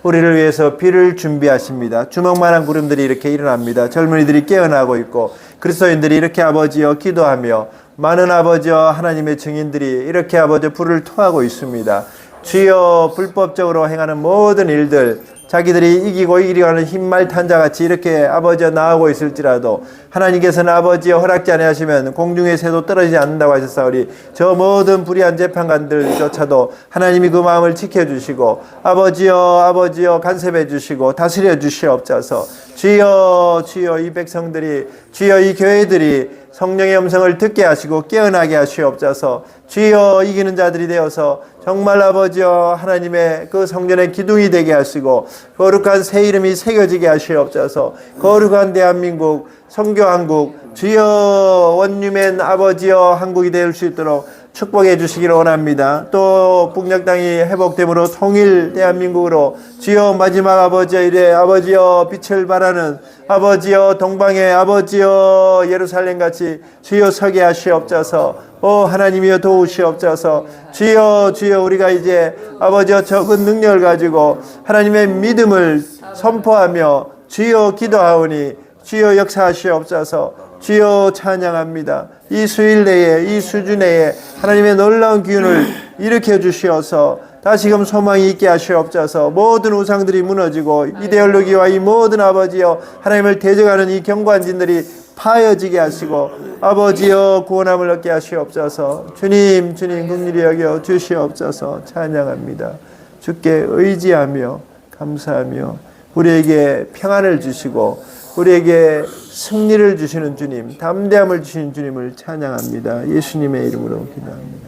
우리를 위해서 비를 준비하십니다. 주먹만한 구름들이 이렇게 일어납니다. 젊은이들이 깨어나고 있고 그리스도인들이 이렇게 아버지여 기도하며 많은 아버지여 하나님의 증인들이 이렇게 아버지 불을 토하고 있습니다. 주여 불법적으로 행하는 모든 일들 자기들이 이기고 이기려 하는 흰말 자같이 이렇게 아버지여 나오고 있을지라도 하나님께서는 아버지여 허락지 아니하시면 공중의 새도 떨어지지 않는다고 하셨사오니 저 모든 불의한 재판관들조차도 하나님이 그 마음을 지켜주시고 아버지여 간섭해 주시고 다스려 주시옵소서. 주여 이 백성들이 주여 이 교회들이 성령의 음성을 듣게 하시고 깨어나게 하시옵소서. 주여 이기는 자들이 되어서 정말 아버지여 하나님의 그 성전의 기둥이 되게 하시고 거룩한 새 이름이 새겨지게 하시옵소서. 거룩한 대한민국 선교한국 주여 원유맨 아버지여 한국이 될 수 있도록 축복해 주시기를 원합니다. 또 북녘 땅이 회복됨으로 통일 대한민국으로 주여 마지막 아버지여 이래 아버지여 빛을 발하는 아버지여 동방의 아버지여 예루살렘 같이 주여 서게 하시옵소서. 하나님이여 도우시옵소서. 주여 주여 우리가 이제 아버지여 적은 능력을 가지고 하나님의 믿음을 선포하며 주여 기도하오니 주여 역사하시옵소서. 주여 찬양합니다. 이 수일 내에 이 수준 내에 하나님의 놀라운 기운을 일으켜 주시어서 다시금 소망이 있게 하시옵소서. 모든 우상들이 무너지고 이데올로기와 이 모든 아버지여 하나님을 대적하는 이 경관진들이 파여지게 하시고 아버지여 구원함을 얻게 하시옵소서. 주님 긍휼히 여겨 주시옵소서. 찬양합니다. 주께 의지하며 감사하며 우리에게 평안을 주시고 우리에게 승리를 주시는 주님, 담대함을 주시는 주님을 찬양합니다. 예수님의 이름으로 기도합니다.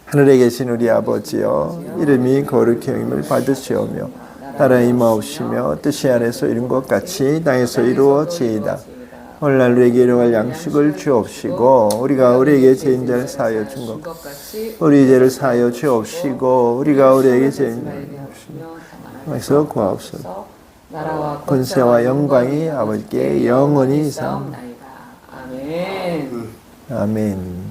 하늘에 계신 우리 아버지여, 이름이 거룩히 여김을 받으시오며 나라 임하옵시며 뜻이 하늘에서 이룬 것 같이 땅에서 이루어지이다. 오늘날 우리에게 일용할 양식을 주옵시고 우리가 우리에게 죄인 자를 사하여 준 것 같이 우리 죄를 사하여 주옵시고 우리가 우리에게 죄인 자를 구하옵소서. 나라와 권세와 영광이 아버지께 영원히 있사옵나이다. 아멘. 아멘.